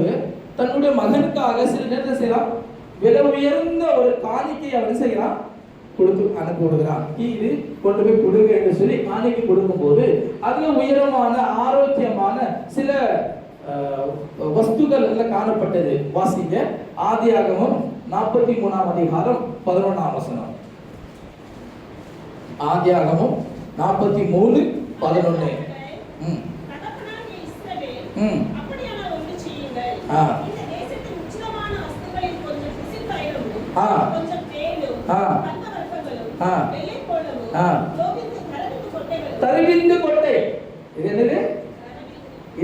தன்னுடைய மகனுக்காக சில நேரத்தில் செய்யலாம் விலை உயர்ந்த ஒரு காணிக்கை அவன் செய்யலாம் அனுப்பி கொடுக்கிறான். இது கொண்டு போய் கொடுங்க என்று சொல்லி காணிக்கை கொடுக்கும் போது அதுல உயரமான ஆரோக்கியமான சில வஸ்துகள் எல்லாம் காணப்பட்டது. வாசிங்க ஆதியாகமம் 43ஆம் அதிகாரம் 11ஆம் வசனம். ஆதியாகமம் 43:11. அப்படியானால் ஒன்று செய்யுங்கள். இந்த தேசத்தின் உச்சிதமான வஸ்துகளில் கொஞ்சம் பிசின்தைலமும் கொஞ்சம் தேனும் கந்தவர்க்கங்களும் வெள்ளைப்போளமும் தருவிந்து கொட்டை. இது என்னது?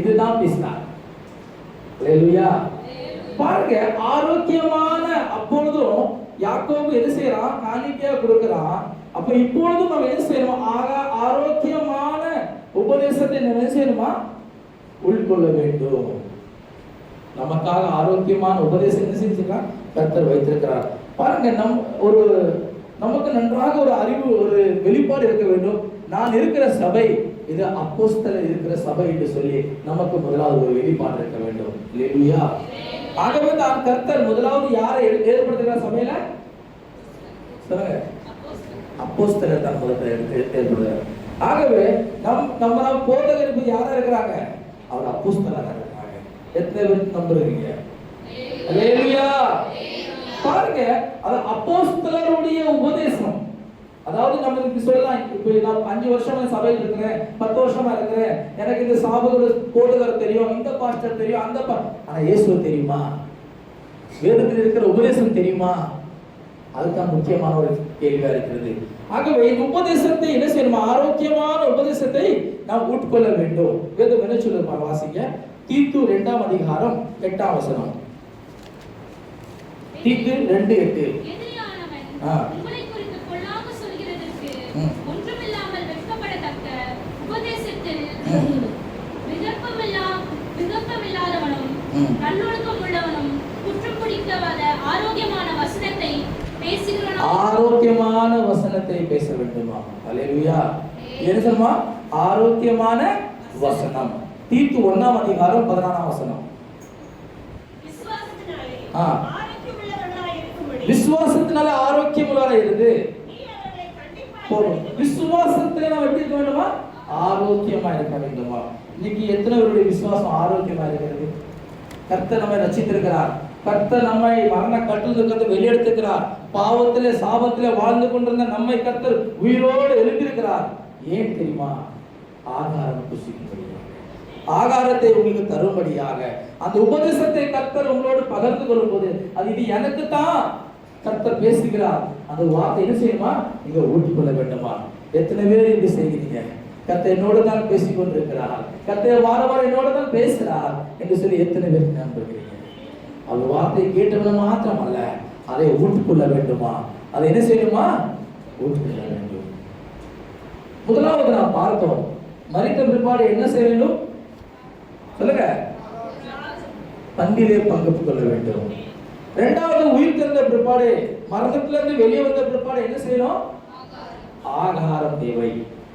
இதுதான் பிஸ்தா. ஹல்லேலூயா. பாருங்க, ஆரோக்கியமான அப்பொழுதும் யாக்கோபு எது செய்யறான்? காணிக்கையா கொடுக்கிறான். அப்ப இப்பொழுதும் நம்ம என்ன செய்யணும்? ஆரோக்கியமான உபதேசத்தை என்ன செய்யணுமா? உள்கொள்ள வேண்டும். நமக்காக ஆரோக்கியமான உபதேசம் என்ன செஞ்சிருக்கான்? கர்த்தர் வைத்திருக்கிறார். பாருங்க, நம் ஒரு நமக்கு நன்றாக ஒரு அறிவு, ஒரு வெளிப்பாடு இருக்க வேண்டும். நான் இருக்கிற சபை இது அப்போஸ்தலர் இருக்கிற சபை என்று சொல்லி நமக்கு முதலாவது ஒரு வெளிப்பாடு இருக்க வேண்டும். அல்லேலூயா. ஆகவே தான் கர்த்தர் முதலாவது யாரை ஏற்படுத்துகிறார் சபையில? சொல்லுங்க. அப்போஸ்தலர் தான் முதல்ல ஏற்படுத்துகிறார். ஆகவே நம்ம போதகருக்கு யாரா இருக்கிறாங்க? அவர் அப்போஸ்தலரா இருக்கிறாங்க. எத்தனை பேர் நம்புறீங்க? அல்லேலூயா. பாருங்க, அது அப்போஸ்தலருடைய உபதேசம். அதாவது நம்ம இப்படி சொல்லலாம், இப்போ நான் 5 வருஷமா சபையில் இருக்கிறேன், 10 வருஷமா இருக்கிறேன், எனக்கு இந்த சாபகோட போதகர் தெரியும், இந்த பாஸ்டர் தெரியும், அந்த ஆனா இயேசு தெரியுமா? வேதத்தில் இருக்கிற உபதேசம் தெரியுமா? அதுதான் முக்கியமான ஒரு கேள்வியா இருக்கிறது. ஆகவே இந்த உபதேசத்தை என்ன செய்யணுமா? ஆரோக்கியமான உபதேசத்தை நாம் உட்கொள்ள வேண்டும். வேதம் என்ன சொல்லுமா? வாசிங்க. தீத்து 2ஆம் அதிகாரம் 8ஆம் வசனம். தீத்து 2:8. உங்களை குறித்து பொல்லாங்கு சொல்கிறதற்கு ஒன்றுமில்லாமல் வெட்கப்படத்தக்க உபதேசத்தில் விகற்பமில்லாதவனும் நல்லொழுக்கம் உள்ளவனும் குற்றம் பிடிக்காத ஆரோக்கியமான வசனத்தை பேசுகிறவனும். ஆரோக்கியமான வசனத்தை பேச வேண்டுமா? அல்லேலூயா. என்ன சொல்லுமா? ஆரோக்கியமான வசனம். தீத்து 1ஆம் அதிகாரம் 14ஆம் வசனம். விசுவாசத்தினால ஆரோக்கியமுள்ளவரா இருந்து போதும். விசுவாசத்திலே நாம் எப்படி இருக்க வேண்டுமா? ஆரோக்கியமா இருக்க வேண்டுமா? இன்னைக்கு எத்தனை பேருடைய விசுவாசம் ஆரோக்கியமா இருக்கிறது? கர்த்தர் நம்மை ரட்சித்திருக்கிறார். கர்த்தர் நம்மை மரண கட்டுலிருந்து வெளியெடுத்திருக்கிறார். பாவத்திலே சாபத்திலே வாழ்ந்து கொண்டிருந்த நம்மை கர்த்தர் உயிரோடு எழுப்பியிருக்கிறார். ஏன் தெரியுமா? ஆகாரம் புசிக்கும்படியாக, ஆகாரத்தை உங்களுக்கு தரும்படியாக. அந்த உபதேசத்தை கர்த்தர் உங்களோடு பகிர்ந்து கொள்ளும் போது அது இது எனக்கு தான் கர்த்தர் பேசுகிறார். அந்த வார்த்தை என்ன செய்யுமா? நீங்க ஊட்டிக்கொள்ள வேண்டுமா? எத்தனை பேர் இப்படி செய்கிறீங்க? கர்த்தர் என்னோடு தான் பேசிக் கொண்டிருக்கிறார், கர்த்தர் வார வாரம் என்னோடு தான் பேசுகிறார் என்று சொல்லி எத்தனை பேர் நம்புகிறீங்க? அந்த வார்த்தையை கேட்டவன மாத்திரம் அல்ல, அதை ஊட்டிக்கொள்ள வேண்டுமா? அதை என்ன செய்யணுமா? ஊட்டிக்கொள்ள வேண்டும். முதலாவது நாம் பார்த்தோம், மரித்த பிற்பாடு என்ன செய்ய வேண்டும்? சொல்லுங்க. பந்திலே பங்கு கொள்ள வேண்டும். இரண்டாவது, உயிர் தெழுந்த பிற்பாடு, மரணத்திலிருந்து வெளியே வந்த பிற்பாடு என்ன செய்யணும்? ஆகாரம் தேவை.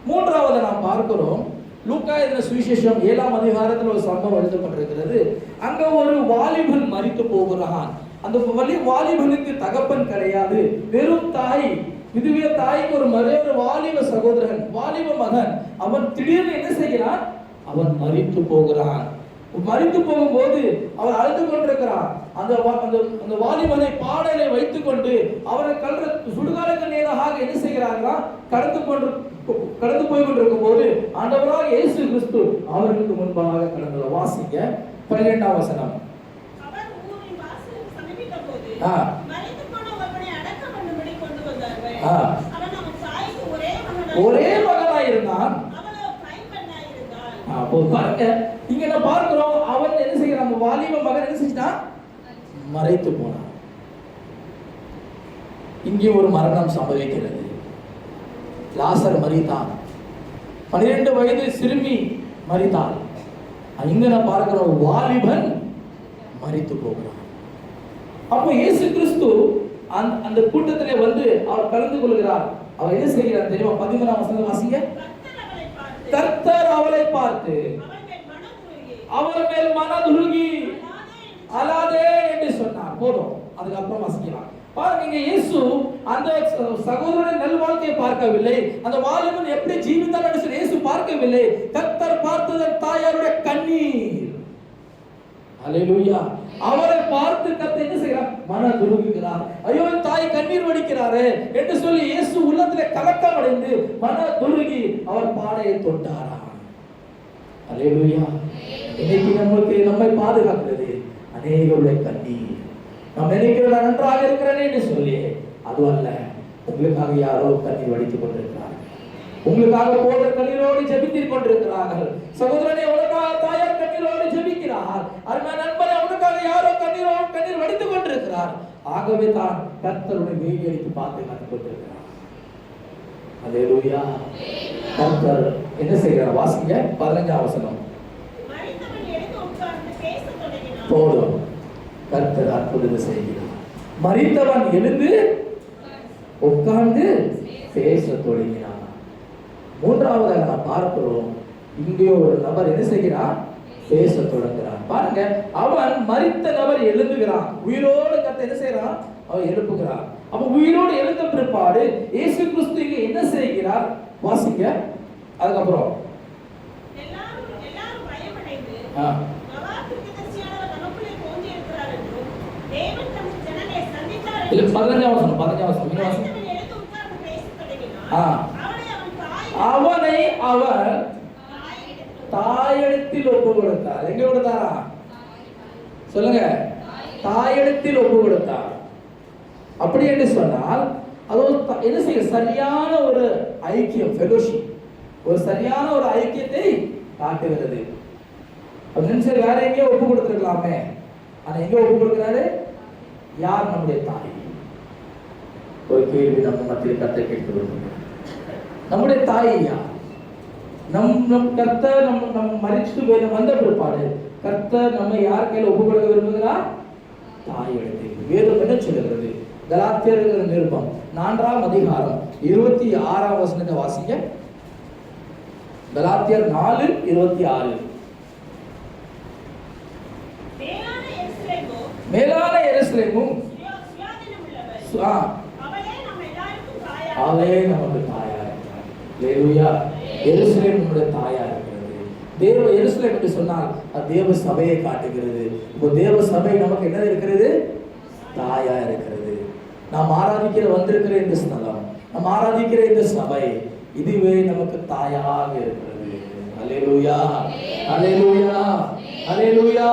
மூன்றாவது நாம் பார்க்கிறோம், லூக்கா எழுதின சுவிசேஷம் 7ஆம் அதிகாரத்தில் ஒரு சம்பவம் எழுதப்பட்டிருக்கிறது. அங்க ஒரு வாலிபன் மரித்து போகிறான். அந்த வாலிபனுக்கு தகப்பன் கிடையாது, வெறும் தாய். இதுவே தாய்க்கு ஒரு வாலிப சகோதரன், வாலிப மகன். அவன் திடீர்னு என்ன செய்கிறான்? அவன் மரித்து போகிறான். மரித்து போகும்போது அவன் அழுது கொண்டிருக்கிறான். அந்த வாலிபனை பாடலை வைத்துக் கொண்டு அவரை சுடுகாலுக்கு நேராக என்ன செய்கிறார்களா? கடந்து போய் கொண்டிருக்கும் போது ஆண்டவராக இயேசு கிறிஸ்து அவர்களுக்கு முன்பாக கடந்து. வாசிக்க 12ஆம் வசனம். ஒரே மகனாய் இருந்தான். பாருங்க, இங்க என்ன பார்க்கிறோம்? அவன் என்ன செய்யறான்? அந்த வாலிப மகன் என்ன செஞ்சான்? மறைத்து போனான். இங்கே ஒரு மரணம் சம்பவிக்கிறது. லாசர் மரித்தான். 12 வயது சிறுமி மரித்தாள். இங்க நான் பார்க்கிறோம், வாலிபன் மரித்து போகிறான். அப்போ இயேசு கிறிஸ்து அந்த கூட்டத்திலே வந்து அவர் கலந்து கொள்கிறார். அவர் என்ன செய்கிறார் தெரியுமா? 13ஆம் வசனம் வாசிங்க. கர்த்தர் அவளை பார்த்து அவர் மேல் மனதுருகி அழாதே என்று சொன்னார். போதும், அதுக்கப்புறம் வாசிக்கலாம். பாருங்க, இயேசு அந்த சகோதரனுடைய நல்வாழ்க்கையை பார்க்கவில்லை, அந்த வாலிபன் எப்படி ஜீவித்தார் என்று சொல்லி இயேசு பார்க்கவில்லை. கர்த்தர் பார்த்தது தாயாருடைய கண்ணீர். அல்லேலூயா. அவரை பார்த்து கர்த்தர் என்ன செய்கிறார்? மனதுருகுகிறார். ஐயோ, தாய் கண்ணீர் வடிக்கிறாரே என்று சொல்லி இயேசு உள்ளத்திலே கலக்கம் அடைந்து மனதுருகி அவர் பாடையை தொட்டாராம். அல்லேலூயா. இன்னைக்கு நம்மை பாதுகாக்கிறது அநேகருடைய கண்ணீர். நாம் நினைக்கிறோம் நான் நன்றாக இருக்கிறேன் என்று சொல்லி, அது அல்ல. உங்களுக்காக யாரோ கண்ணீர் வடித்துக் கொண்டிருக்கிறார்கள். உங்களுக்காக போத கண்ணீரோடு ஜெபித்துக் கொண்டிருக்கிறார்கள். சகோதரனே, உனக்காக தாயார் கண்ணீரோடு ஜெபிக்கிறார். அருமை நண்பரே, உனக்காக யாரோ கண்ணீர் வடித்துக் கொண்டிருக்கிறார். ஆகவே தான் கர்த்தருடைய வேலி அடித்து பாதுகாத்துக் கொண்டிருக்கிறார். அல்லேலூயா. கர்த்தர் என்ன செய்கிறார்? வாசிங்க 15ஆம் வசனம். போதும், கர்த்தர் அற்புதத்தை செய்கிறார். மரித்தவன் எழுந்து உட்கார்ந்து பேச தொடங்கினான். மூன்றாவதாக நாம் பார்க்கிறோம், இங்கே ஒரு நபர் என்ன செய்கிறார்? பேச தொடங்குகிறான். பாருங்க, அவன் மரித்த நபர் எழுந்துகிறான். உயிரோடு கர்த்தர் என்ன செய்யறான்? அவன் எழுப்புகிறான். அப்ப உயிரோடு எழுந்த பிற்பாடு இயேசு கிறிஸ்து இங்க என்ன செய்கிறார்? வாசிங்க. அதுக்கப்புறம் எல்லாரும் பயமடைந்து இல்ல 15ஆம் வசனம் அவனை அவர் தாயிடத்தில் ஒப்பு கொடுத்தார். எங்க கொடுத்தாரா? சொல்லுங்க. தாயிடத்தில் ஒப்பு கொடுத்தார். அப்படி என்று சொன்னால் அது என்ன செய்ய? சரியான ஒரு ஐக்கியம், ஃபெலோஷிப், ஒரு சரியான ஒரு ஐக்கியத்தை காட்டுகிறது. அப்படின்னு வேற எங்கேயோ ஒப்பு கொடுத்துருக்கலாமே, ஆனா எங்க ஒப்பு கொடுக்கிறாரு? யார்? நம்முடைய தாய். ஒரு கேள்வி நம்ம மத்தியில் கர்த்தர் கேட்கிறது, நம்முடைய தாய் யார்? நம் கர்த்தர் நம்ம மரிச்சு வந்த பிற்பாடு கர்த்தர் நம்ம யார் கையில ஒப்பு கொடுக்க விரும்புகிறார்? தாய் இடத்தில். வேதம் என்ன சொல்லுகிறது? கலாத்தியர் நிருபம் 4ஆம் அதிகாரம் 26ஆம் வசனத்தை வாசிங்க. கலாத்தியர் 4:26. மேலான எருசலேமும் அவளே நமக்கு தாயா இருக்கிறார். அல்லேலூயா. எருசலேம் நம்முடைய தாயா இருக்கிறது. தேவ எருசலேம் என்று சொன்னால் அது தேவ சபையை காட்டுகிறது. இப்போ தேவ சபை நமக்கு என்ன இருக்கிறது? தாயா இருக்கிறது. நாம் ஆராதிக்கிற வந்திருக்கிற இந்த ஸ்தலம், நாம் ஆராதிக்கிற இந்த சபை, இதுவே நமக்கு தாயாக இருக்கிறது. அல்லேலூயா, அல்லேலூயா, அல்லேலூயா.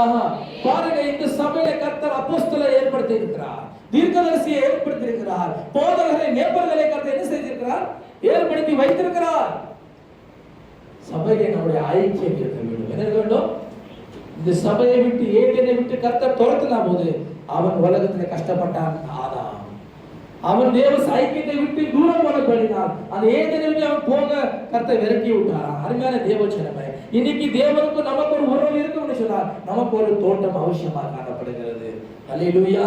பாருங்க, இந்த சபையில கர்த்தர் அப்போஸ்தலரை ஏற்படுத்தி இருக்கிறார், தீர்க்கதரிசியை ஏற்படுத்தி இருக்கிறார், போதகரை மேய்ப்பர்களை கர்த்தர் என்ன செய்திருக்கிறார்? ஏற்படுத்தி வைத்திருக்கிறார். சபையை நம்முடைய ஐக்கியம் இருக்க வேண்டும். என்ன வேண்டும்? இந்த சபையை விட்டு, ஏதேனை விட்டு கர்த்தர் துரத்தின போது அவன் உலகத்தில் கஷ்டப்பட்டான். ஆதாம் அவன் தேவ ஐக்கியத்தை விட்டு தூரம் போனபடினால் அந்த ஏதேனை விட்டு அவன் போக கர்த்தர் விரட்டி விட்டாராம். அருமையான தேவச்சனமே, இன்னைக்கு தேவனுக்கும் நமக்கு ஒரு உறவு இருக்கும்னு சொன்னால் நமக்கு ஒரு தோட்டம் அவசியமாக காணப்படுகிறது. அல்லேலூயா,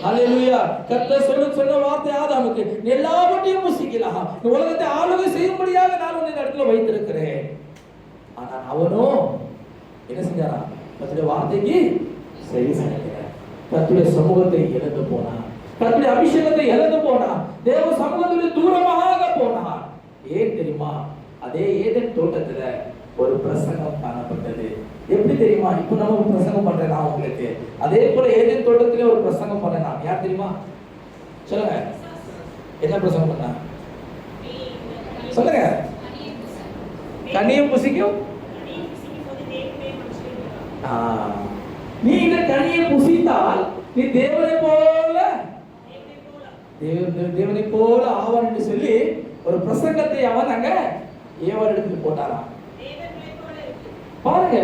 அல்லேலூயா. கர்த்தர் சொன்ன வார்த்தை ஆதாமுக்கு, எல்லாவற்றையும் புசிக்கலாம், இந்த உலகத்தை ஆளுகை செய்யும்படியாக நான் உன்னை இடத்துல வைத்திருக்கிறேன். ஆனால் அவனோ என்ன செஞ்சாரா? கர்த்தருடைய வார்த்தைக்கு சரி செய்யல. கர்த்தருடைய சமூகத்தை இழந்து போனான், கர்த்தருடைய அபிஷேகத்தை இழந்து போனான், தேவ சமூகத்திலிருந்து தூரமாக போனான். ஏன் தெரியுமா? அதே ஏதேன் தோட்டத்துல ஒரு பிரசங்கம் காணப்பட்டது. எப்படி தெரியுமா? இப்போ நம்ம பிரசங்கம் பண்றேன் நான் உங்களுக்கு, அதே போல ஏதேன் தோட்டத்திலே ஒரு பிரசங்கம் பண்ணேன் நான். யார் தெரியுமா? சொல்லுங்க. என்ன பிரசங்கம் பண்ணா? சொல்லுங்க. கனியும் புசிக்கும். நீ இந்த கனியை புசித்தால் நீ தேவனை போல ஆவான் என்று சொல்லி ஒரு பிரசங்கத்தை அவன் அங்க ஏவாள் எடுத்துட்டு போட்டாராம். பாருங்க,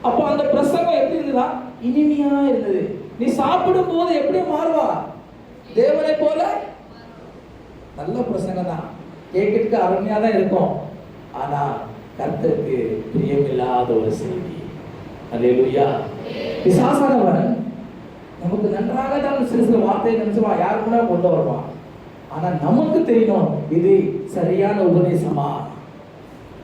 அப்போ அந்த பிரசங்கம் எப்படி இருந்ததா? இனிமையா இருந்தது. நீ சாப்பிடும் போது எப்படி மாறுவா? தேவனை போல. நல்ல பிரசங்கம் தான், கேட்கிறதுக்கு அருமையா தான் இருக்கும். ஆனா கர்த்தருக்கு பிரியமில்லாத ஒரு செய்தி. அல்லேலூயா. பிசாசானவன் நமக்கு நன்றாக தான் சில வார்த்தையை நினைச்சுவா, யாரு கூட கொண்டு வருவான். ஆனா நமக்கு தெரியணும் இது சரியான உபதேசமா,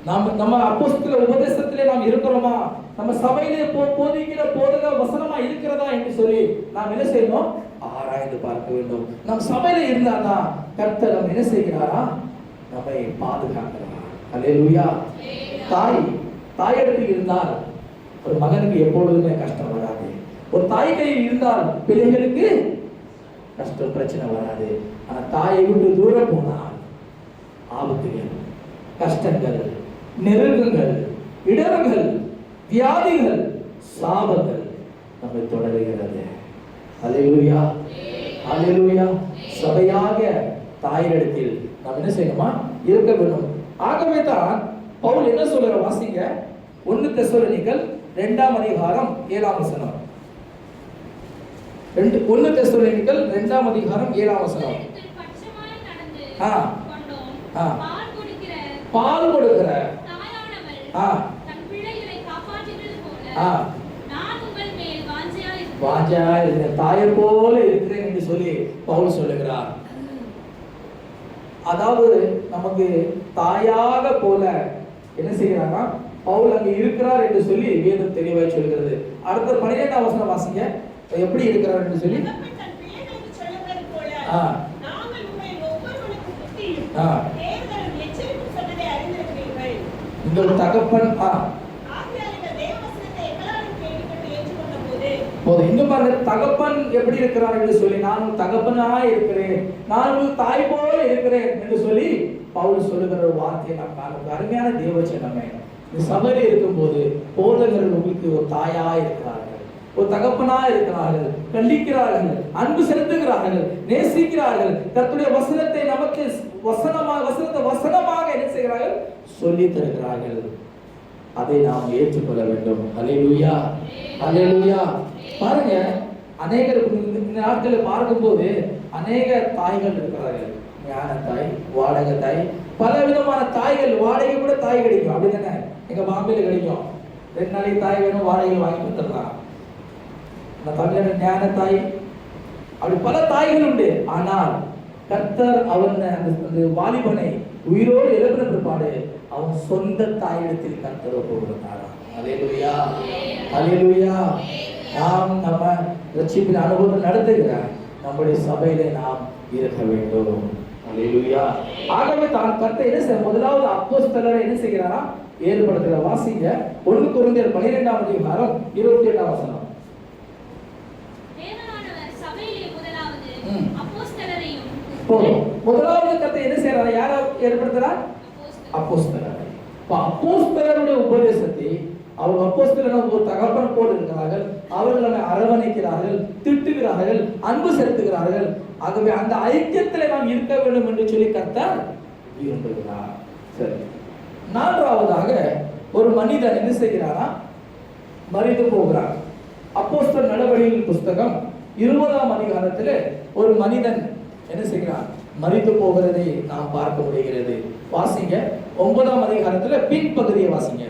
நம்ம அப்போஸ்தல உபதேசத்திலே நாம் இருக்கிறோமா, நம்ம சபையிலே போதிக்கிற போதக வசனமா இருக்கிறதா என்று சொல்லி நாம் என்ன செய்யணும்? ஆராய்ந்து பார்க்க வேண்டும். நம் சபையில இருந்தாதான் கர்த்தர் நம்ம என்ன செய்கிறாரா? நம்மை பாதுகாக்கிறார். அல்லேலூயா. தாயிடத்தில் இருந்தால் ஒரு மகனுக்கு எப்பொழுதுமே கஷ்டம் வராது. ஒரு தாய் கையில் இருந்தால் பிள்ளைகளுக்கு கஷ்டம் பிரச்சனை வராது. ஆனா தாயை விட்டு தூரம் போனால் ஆபத்துகள், கஷ்டங்கள், நெருக்கங்கள், இடர்கள், வியாதிகள், சாபங்கள் நம்மை தொடர்கிறது. அல்லேலூயா, அல்லேலூயா. சபையாக தாயிடத்தில் நாம் என்ன செய்யணுமா? இருக்க வேண்டும். ஆகவே தான் பவுல் என்ன சொல்ற? வாசிங்க. 1 தெசலோனிக்கர் 2ஆம் அதிகாரம் 7ஆம் வசனம். 1 தெசலோனிக்கர் 2ஆம் அதிகாரம் 7ஆம் வசனம். பால் கொடுக்கிற வாஞ்சையா இருக்கிற தாயை போல இருக்கிறேன் என்று சொல்லி பவுல் சொல்லுகிறார். அதாவது நமக்கு தாயாக போல என்ன செய்கிறாங்கன்னா பவுல் அங்கே இருக்கிறார் என்று சொல்லி வேதம் தெளிவாய் சொல்கிறது. அடுத்த 12ஆம் வசனம் வாசிங்க. எப்படி இருக்கிறார் என்று சொல்லி உங்கள் தகப்பன் இங்க பாருங்க, தகப்பன் எப்படி இருக்கிறார் என்று சொல்லி, நான் தகப்பனா இருக்கிறேன், நான் தாய் போல இருக்கிறேன் என்று சொல்லி பவுல் சொல்லுகிற ஒரு வார்த்தையை நாம் பார்க்கிறோம். அருமையான தேவச்சனமே, இந்த சபையில இருக்கும்போது போதகர்கள் உங்களுக்கு ஒரு தாயா இருக்கிறார்கள், ஒரு தகப்பனா இருக்கிறார்கள், கண்டிக்கிறார்கள், அன்பு செலுத்துகிறார்கள், நேசிக்கிறார்கள், கர்த்தருடைய வசனத்தை நமக்கு வசனமாக என்ன செய்கிறார்கள், சொல்லி தருகிறார்கள். அதை நாம் ஏற்றுக்கொள்ள வேண்டும். ஹல்லேலூயா, ஹல்லேலூயா. பாருங்க, அநேகர் இந்த நாட்களை பார்க்கும்போது அநேக தாய்கள் இருக்கிறார்கள். ஞான தாய், வாடகை தாய், பல விதமான தாய்கள். வாடகை கூட தாய் கிடைக்கும், அப்படிதானே? எங்க பாம்பேல கிடைக்கும். 2 நாளைக்கு தாய் வேணும், வாடகை வாங்கி கொடுத்துடலாம். தமிழக ஞான தாய், அப்படி பல தாய்கள் உண்டு. ஆனால் கர்த்தர் அவன் அந்த வாலிபனை உயிரோடு எழுப்பின பிற்பாடு அவன் சொந்த தாயிடத்தில் கர்த்தர் ஒப்புக்கொடுத்தாராம். அல்லேலூயா, அல்லேலூயா. நாம் நம்ம ரட்சிப்பின் அனுபவத்தை நடத்துகிற நம்முடைய சபையிலே நாம் இருக்க வேண்டும். அல்லேலூயா. ஆகவே தான் கர்த்தர் என்ன செய்ய, முதலாவது அப்போஸ்தலரை என்ன செய்கிறாரா, ஏற்படுத்துகிற. வாசிங்க 1 கொரிந்தியர் 12ஆம் அதிகாரம் 28ஆம் வசனம். முதலாவது கர்த்தர் என்ன செய்யறாரு, யார ஏற்படுத்துறார், அப்போஸ்தலரை. அப்போஸ்தலருடைய உபதேசத்தை அவர் அப்போஸ்தலர்கள் ஒரு தகப்பன் போல் இருக்கிறார்கள். அவர்களை அரவணைக்கிறார்கள், திட்டுகிறார்கள், அன்பு செலுத்துகிறார்கள். ஆகவே அந்த ஐக்கியத்தில் நாம் இருக்க வேண்டும் என்று சொல்லி கர்த்தர் விரும்புகிறார். சரி, 4வதாக ஒரு மனிதன் என்ன செய்கிறாரா, மரித்து போகிறார். அப்போஸ்தலர் நடவடிக்கைகள் புஸ்தகம் 20ஆம் அதிகாரத்தில் ஒரு மனிதன் என்ன செய்கிறார், மரித்து போகிறதை நாம் பார்க்க முடிகிறது. வாசிங்க 9ஆம் அதிகாரத்தில் பின்பகுதியை வாசிங்க.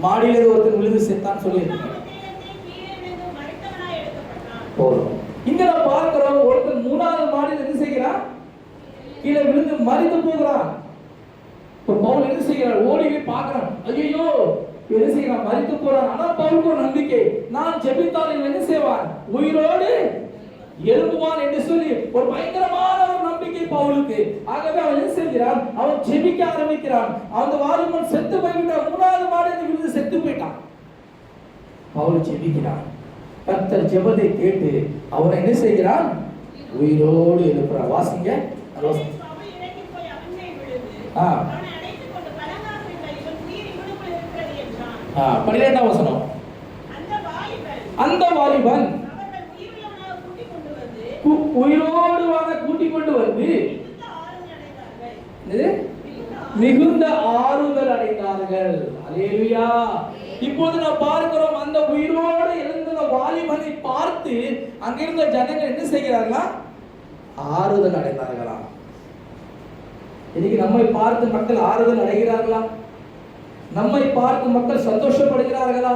மாடியில ஒருத்தர் விழுந்து செத்தான் சொல்லியிருக்காங்க. இங்க நாம் பார்க்கிறோம், ஒருத்தர் 3வது மாடியில் என்ன செய்கிறார், கீழே விழுந்து மரித்து போகிறான். பவுல் என்ன செய்கிறார், ஓடி போய் பார்க்கிறான். ஐயோ என்ன செய்கிறான், மரித்து போறான். ஆனா பவுலுக்கு ஒரு நம்பிக்கை, நான் ஜெபித்தால் என்ன செய்வான், உயிரோடு எழும்புவான் என்று சொல்லி ஒரு பயங்கரமான ஒரு நம்பிக்கை பவுலுக்கு. ஆகவே அவன் என்ன செய்கிறான், அவன் ஜெபிக்க ஆரம்பிக்கிறான். அந்த வாலிபன் செத்து போய்விட்டான், 3வது மாடியில் விழுந்து செத்து போயிட்டான். பவுல் ஜெபிக்கிறான். கர்த்தர் ஜெபத்தை கேட்டு அவனை என்ன செய்கிறான், உயிரோடு எழுப்புறான். வாசிங்க 12ஆம் வசனம். அந்த வாலிபன் உயிரோடு கூட்டிக் கொண்டு வந்து மிகுந்த ஆறுதல் அடைந்தார்கள். அல்லேலூயா. இப்போது நாம் பார்க்கிறோம், அந்த உயிரோடு எழுந்த வாலிபனை பார்த்து அங்கிருந்த ஜனங்கள் என்ன செய்கிறார்களா, ஆறுதல் அடைந்தார்களா. இன்னைக்கு நம்மை பார்த்து மக்கள் ஆறுதல் அடைகிறார்களா, நம்மை பார்த்து மக்கள் சந்தோஷப்படுகிறார்களா?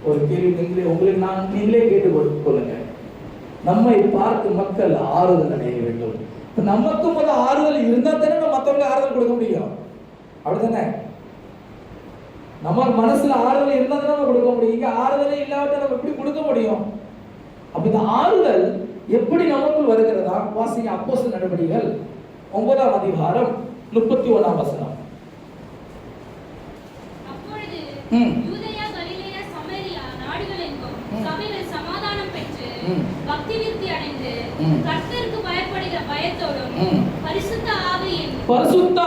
ஒரு கேள்வி உங்களுக்கு நீங்களே கேட்டுக் கொள்ளுங்க. நம்மை பார்த்து மக்கள் ஆறுதல் அடைய வேண்டும். நமக்கு முதல்ல ஆறுதல் இருந்தா தானே நம்ம மற்றவங்க ஆறுதல் கொடுக்க முடியும், அப்படித்தானே? நம்ம மனசுல ஆறுதல் இருந்தா தானே நம்ம கொடுக்க முடியும். இங்க ஆறுதலே இல்லாத நம்ம எப்படி கொடுக்க முடியும்? அப்ப இந்த ஆறுதல் எப்படி நமக்குள் வருகிறதா? வாசிங்க அப்போஸ்தலர் நடவடிக்கைகள் 9ஆம் அதிகாரம் 31ஆம் வசனம். யூதேயா, கலிலேயா, சமாரியா நாடுகளெங்கும் சபைகள் சமாதானம் பெற்று பக்தி விருத்தி அடைந்து கர்த்தருக்கு பயப்படுகிற பயத்தோடும் பரிசுத்த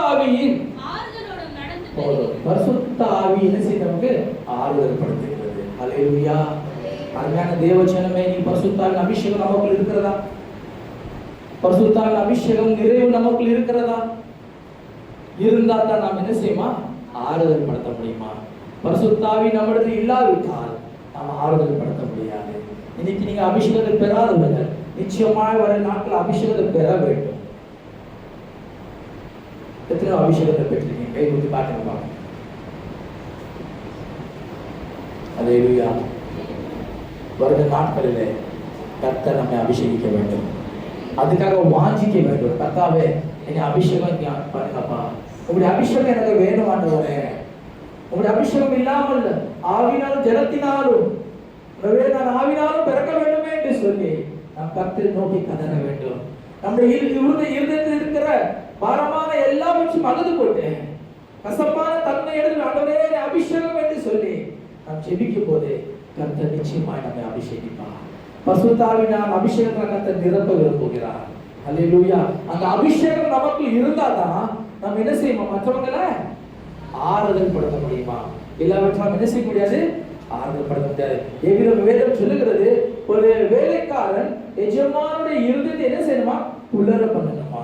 ஆவியின் ஆறுதலோடும் நடந்து போகிறது. பரிசுத்த ஆவி என்ன செய்து நமக்கு ஆறுதல் படுத்துகிறது. அல்லேலூயா. அருமையான தேவஜனமே, நீ பரிசுத்தாவின் அபிஷேகம் நமக்குள் இருக்கிறதா? பரிசுத்தாவின் அபிஷேகம் நிறைவு நமக்குள் இருக்கிறதா? இருந்தா தான் நாம் என்ன செய்யுமா, ஆறுதல் படுத்த முடியுமா? பரிசுத்தாவி நம்மிடத்தில் இல்லாவிட்டால் நாம் ஆறுதல் படுத்த முடியாது. இன்னைக்கு நீங்க அபிஷேகத்தை பெறாதவர்கள் நிச்சயமாக வர நாட்கள் அபிஷேகத்தை பெற வேண்டும். எத்தனை அபிஷேகத்தை பெற்றிருக்கீங்க? கை கொடுத்து காட்டுங்க. அல்லேலூயா. வருகிற நாட்களிலே கர்த்தர் நம்மை அபிஷேகிக்க வேண்டும். அதுக்காக வாஞ்சிக்க வேண்டும். கர்த்தாவே என்னை அபிஷேகம் பண்ணுங்கப்பா, உங்களுடைய அபிஷேகம் எனக்கு வேணும் ஆண்டவரே. உங்களுடைய அபிஷேகம் இல்லாமல் ஆவினாலும் ஜலத்தினாலும் நான் ஆவினாலும் பிறக்க வேண்டுமே என்று சொல்லி நாம் கர்த்தரை நோக்கி கதற வேண்டும். நம்முடைய இருதயத்தில் இருக்கிற பாரமான எல்லாவற்றையும் அகது போட்டு கசப்பான தன்மை எடுத்து ஆண்டவரே அபிஷேகம் என்று சொல்லி நாம் ஜெபிக்கும் போது கர்த்தர் நிச்சயமாய் நம்மை அபிஷேகிப்பார். பசுத்தாவினால் அபிஷேகத்தை கர்த்தர் நிரப்ப விரும்புகிறார். அல்லேலூயா. அந்த அபிஷேகம் நமக்கு இருந்தாதான் நம்ம என்ன செய்வோம், மற்றவங்களை ஆறுதல் படுத்த முடியுமா? இல்லாவிட்டால் என்ன செய்ய முடியாது, ஆறுதல் படுத்த முடியாது. வேதம் சொல்லுகிறது, ஒரு வேலைக்காரன் எஜமானுடைய இருதயத்தை என்ன செய்யணுமா, குளிர பண்ணணுமா.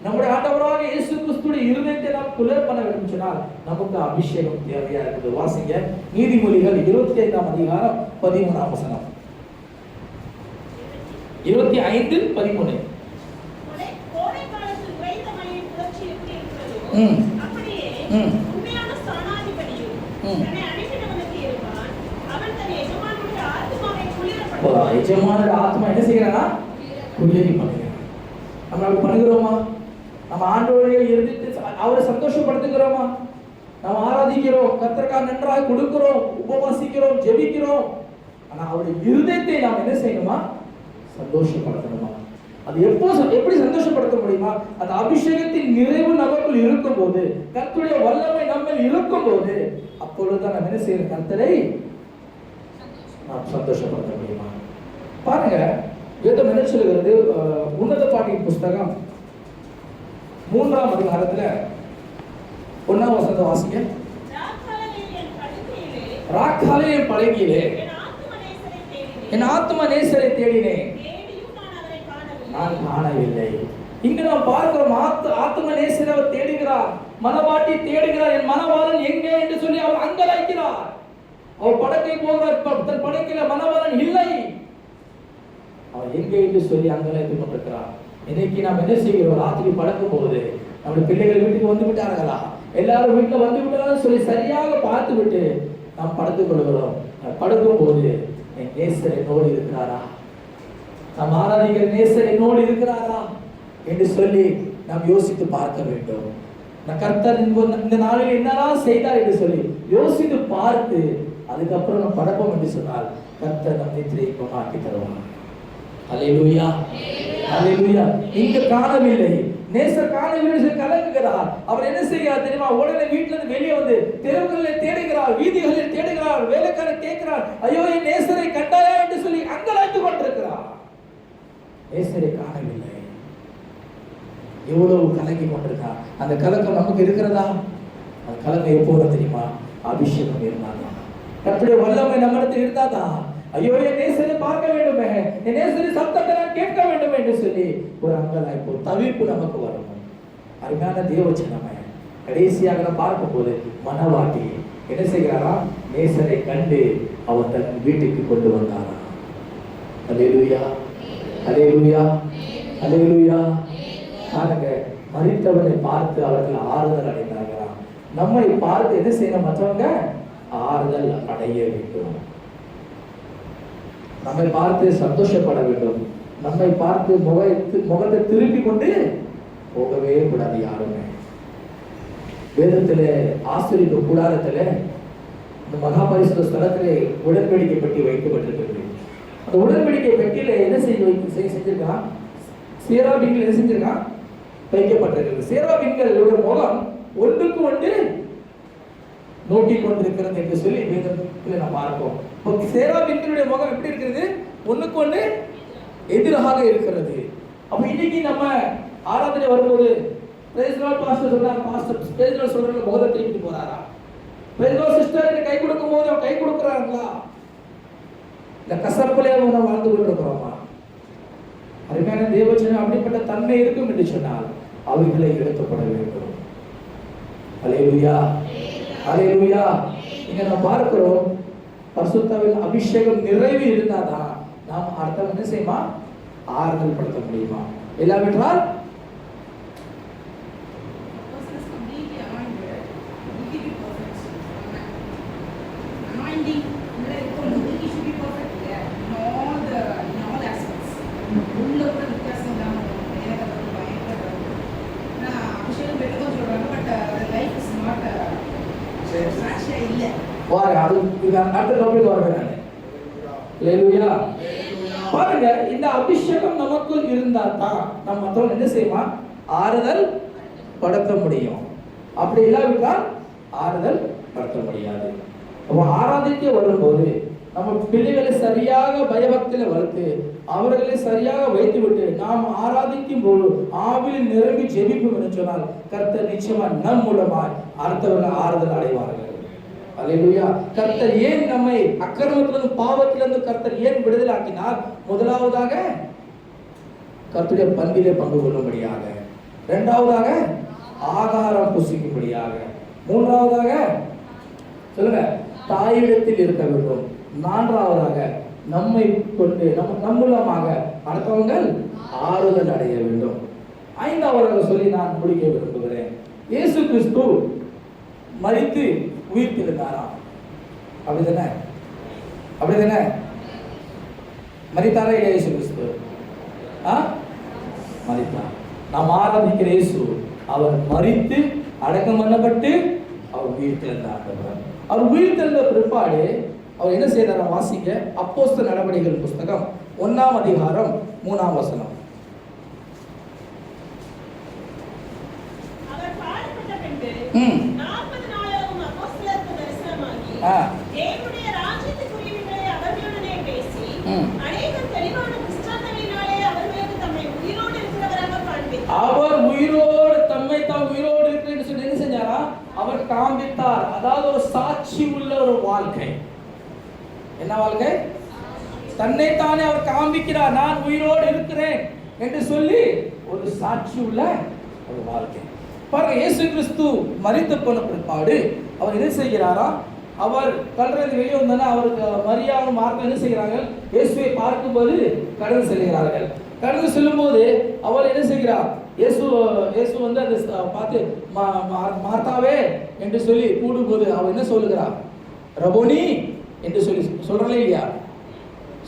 நம்முடைய ஆண்டவராக இயேசு கிறிஸ்துடைய இருதயத்தை நாம் குளிர பண்ண வேண்டும் சொன்னால் நமக்கு அபிஷேகம் தேவையா இருக்குது. வாசிங்க நீதிமொழிகள் 25ஆம் அதிகாரம் 13ஆம் வசனம். 25:13. எஜமானோட ஆத்மா என்ன செய்யறானா, குளிரி பண்ணுகிறான். நம்ம அப்படி பண்ணுகிறோமா? நம்ம ஆண்டவருடைய இருதயத்தை அவரை சந்தோஷப்படுத்துகிறோமா? நம்ம ஆராதிக்கிறோம், கர்த்தருக்காக நன்றாக கொடுக்கிறோம், உபவாசிக்கிறோம், ஜெபிக்கிறோம். ஆனா அவருடைய இருதயத்தை நாம் என்ன செய்யணுமா, சந்தோஷப்படுத்தணுமா? அது எப்படி சந்தோஷப்படுத்த முடியுமா? அந்த அபிஷேகத்தின் நிறைவு நமக்குள் இருக்கும் போது, கர்த்தருடைய வல்லமை நம்ம இருக்கும் போது, அப்பொழுதுதான் நம்ம என்ன செய்யணும், கர்த்தரை நாம் சந்தோஷப்படுத்த முடியுமா? பாருங்க, வேதம் என்ன சொல்லுகிறது, உன்னத பாட்டின் புஸ்தகம் 3ஆம் அதிகாரத்துல 1ஆம் வசனத்தை வாசிங்க. ராக்காலே என் பலகையிலே என் ஆத்தும நேசரை தேடினேன், நான் காணவில்லை. இங்க நாம் பார்க்கிறோம், ஆத்தும நேசரை அவர் தேடுகிறார், மனவாட்டி தேடுகிறார். என் மனவாளன் எங்கே என்று சொல்லி அவர் அங்கலாய்க்கிறார். அவர் படக்கை போகிறார், தன் படக்கையில மனவாளன் இல்லை, அவர் எங்கே என்று சொல்லி அங்கலாய்த்துக் கொண்டிருக்கிறார். இன்னைக்கு நாம் என்ன செய்கிறோம், ராத்திரி படுக்கும் போது நம்முடைய பிள்ளைகள் வீட்டுக்கு வந்து விட்டார்களா, எல்லாரும் வீட்டுல வந்து விட்டாலும் சொல்லி சரியாக பார்த்து விட்டு நாம் படுத்துக் கொள்கிறோம். படுக்கும் போது என் நேசர் என்னோடு இருக்கிறாரா, நாம் ஆராதிக்கிற நேசர் என்னோடு இருக்கிறாரா என்று சொல்லி நாம் யோசித்து பார்க்க வேண்டும். கர்த்தர் இந்த நாளில் என்னதான் செய்தார் என்று சொல்லி யோசித்து பார்த்து அதுக்கப்புறம் நாம் படப்போம் என்று சொன்னால் கர்த்தர் நம் நித்திரையை கொண்டாக்கி தருவார். அல்லேலூயா, அல்லேலூயா. இங்க காணவில்லை, நேசர் காணவில்லை, கலங்குகிறார். அவர் என்ன செய்கிறார் தெரியுமா, உடனே வீட்டுல இருந்து வெளியே வந்து தெருவுகளில் தேடுகிறார், வீதிகளில் தேடுகிறார், வேலைக்காரர் கேட்கிறார், ஐயோ என் நேசரை கண்டாயா என்று சொல்லி அங்கலாய்த்து கொண்டிருக்கிறார். நேசரை காணவில்லை, எவ்வளவு கலங்கி கொண்டிருக்கார். அந்த கலக்கம் நமக்கு இருக்கிறதா? அந்த கலக்கம் எப்போது தெரியுமா, அபிஷேகம் இருந்தாதான், கர்த்தருடைய வல்லமை நம்மிடத்தில் இருந்தாதான். ஐயோ என் நேசரை பார்க்க வேண்டுமே, என் நேசரை சத்தத்தை நான் கேட்க வேண்டும் என்று சொல்லி ஒரு அங்கலாய்ப்பு, தவிர்ப்பு நமக்கு வரும். அருமையான தேவச்சனமே, கடைசியாக நாம் பார்க்கும் போது மனவாட்டி என்ன செய்கிறாரா, நேசரை கண்டு அவர் தன் வீட்டுக்கு கொண்டு வந்தாரா. அல்லேலூயா, அல்லேலூயா, அல்லேலூயா. பாருங்க, மரித்தவனை பார்த்து அவர்கள் ஆறுதல் அடைந்தார்களா. நம்மை பார்த்து என்ன செய்யணும், மற்றவங்க ஆறுதல் அடைய வேண்டும். நம்மை பார்த்து சந்தோஷப்பட வேண்டும். நம்மை பார்த்து முகத்தை திருப்பி கொண்டு போகவே கூடாது யாருமே. வேதத்துல ஆசிரியர் கூடாரத்துல இந்த மகாபரிசுத்த ஸ்தலத்திலே உடன்படிக்கை பெட்டி வைக்கப்பட்டிருக்கிறது. அந்த உடன்படிக்கை பெட்டியில என்ன செஞ்சிருக்கான், சேராபீன்கள் என்ன செஞ்சிருக்கான், வைக்கப்பட்டிருக்கிறது. சேராபீன்களுடைய முகம் ஒன்றுக்கு ஒன்று நோக்கி கொண்டிருக்கிறது என்று சொல்லி வேதத்தில் நாம் பார்ப்போம். சேராபீன்களுடைய முகம் எப்படி இருக்கிறது, ஒண்ணுக்கு ஒண்ணு எதிராக இருக்கிறது. அப்ப இன்னைக்கு நம்ம ஆராதனை வரும்போது பிரைஸ் லார்ட் பாஸ்டர் சொல்றாங்க, பாஸ்டர் பிரைஸ் லார்ட் சொல்றாங்க, முகத்தை திருப்பி போறாரா? பிரைஸ் லார்ட் சிஸ்டர் கை கொடுக்கும் போது அவன் கை கொடுக்கறாங்களா, இல்ல கசப்புல அவங்க வாழ்ந்து கொண்டிருக்கிறோமா? அருமையான தேவஜனம், அப்படிப்பட்ட தன்மை இருக்கும் என்று சொன்னால் அவைகளை எடுக்கப்பட வேண்டும். அல்லேலூயா, அல்லேலூயா. இங்க நாம் பார்க்கிறோம், பரிசுத்தாவின் அபிஷேகம் நிறைவு இருந்தாதான் நாம் அர்த்தம் என்ன செய்யுமா, ஆறுதல் படுத்த முடியுமா? இல்லாவிட்டால் anointing should be perfect in all aspects. இல்லை. வாரேன், அது அடுத்த டாபிக் வரேன் நான். அல்லேலூயா. பாருங்க, இந்த அபிஷேகம் நமக்குள் இருந்தா தான் நம்ம மற்றவங்க என்ன செய்யலாம், ஆறுதல் படுத்த முடியும். அப்படி இல்லாவிட்டால் ஆறுதல் படுத்த முடியாது. அப்போ ஆராதிக்க வரும்போது நம்ம பிள்ளைகளை சரியாக பயபக்தியில வளர்த்து அவர்களை சரியாக வைத்துவிட்டு நாம் ஆராதிக்கும் போது ஆவியில் நிரம்பி ஜெபிப்போம் என்று சொன்னால் கர்த்தர் நிச்சயமா நம் மூலமாய் அடுத்தவர்கள் ஆறுதல் அடைவார்கள். அல்லேலூயா. கர்த்தர் ஏன் நம்மை அக்கிரமத்திலிருந்து பாவத்திலிருந்து கர்த்தர் ஏன் விடுதலாக்கினார்? முதலாவதாக கர்த்தருடைய பந்திலே பங்கு கொள்ளும்படியாக, இரண்டாவதாக ஆகாரம் புசிக்கும்படியாக, மூன்றாவதாக சொல்லுங்க தாயிடத்தில் இருக்க வேண்டும், நான்காவதாக நம்மை கொண்டு நம் மூலமாக அடுத்தவங்கள் ஆறுதல் அடைய வேண்டும், ஐந்தாவதாக சொல்லி நான் முடிக்க விரும்புகிறேன். இயேசு கிறிஸ்து மரித்து உயிர்த்தெழுந்தாராம். அப்படிதானே? அப்படிதானே? மரித்தாரா இல்லையா இயேசு கிறிஸ்து? மரித்தார். நாம் ஆராதிக்கிற இயேசு அவர் மரித்து அடக்கம் பண்ணப்பட்டு அவர் உயிர்த்தெழுந்தார். அவர் உயிர்த்தெழுந்த பிற்பாடு அவர் என்ன செய்தார்? வாசிக்க அப்போஸ்தலர் நடவடிக்கைகள் புஸ்தகம் 1ஆம் அதிகாரம் 3ஆம் வசனம். அவர் பாடுபட்ட பின்பு 40 நாளாகவும் அப்போஸ்தலருக்கு தரிசனமாகி தேவனுடைய ராஜ்யத்துக்குரியவைகளை அவர்களுடனே பேசி அநேகம் தெளிவான கிறிஸ்தவங்களினாலே அவர்களுக்கு தம்மை உயிரோடு இருக்கிறவராக காண்பித்தார். அவர் உயிரோடு தம்மை தான் உயிரோடு இருக்கிறேன்னு சொல்லி என்ன செஞ்சாரா? அவர் காண்பித்தார். அதாவது ஒரு சாட்சி உள்ள ஒரு வாழ்க்கை. என்ன வாழ்க்கை? தன்னைத்தானே அவர் காண்பிக்கிறார், நான் உயிரோடு இருக்கிறேன் என்று சொல்லி ஒரு சாட்சி உள்ள ஒரு வாழ்க்கை. பாருங்க, இயேசு கிறிஸ்து மரித்த போன பிற்பாடு அவர் என்ன செய்கிறாரா? அவர் கல்லறையிலிருந்து வெளியே வந்தோன்னா அவருக்கு மரியாவும் மார்க்கும் என்ன செய்கிறார்கள்? இயேசுவை பார்க்கும்போது கடந்து செல்கிறார்கள். கடந்து செல்லும் போது அவர் என்ன செய்கிறார்? இயேசு வந்து அதை பார்த்து மார்த்தாவே என்று சொல்லி கூடும்போது அவர் என்ன சொல்லுகிறார்? ரபோனி என்று சொல்லி சொல்றே இல்லையா?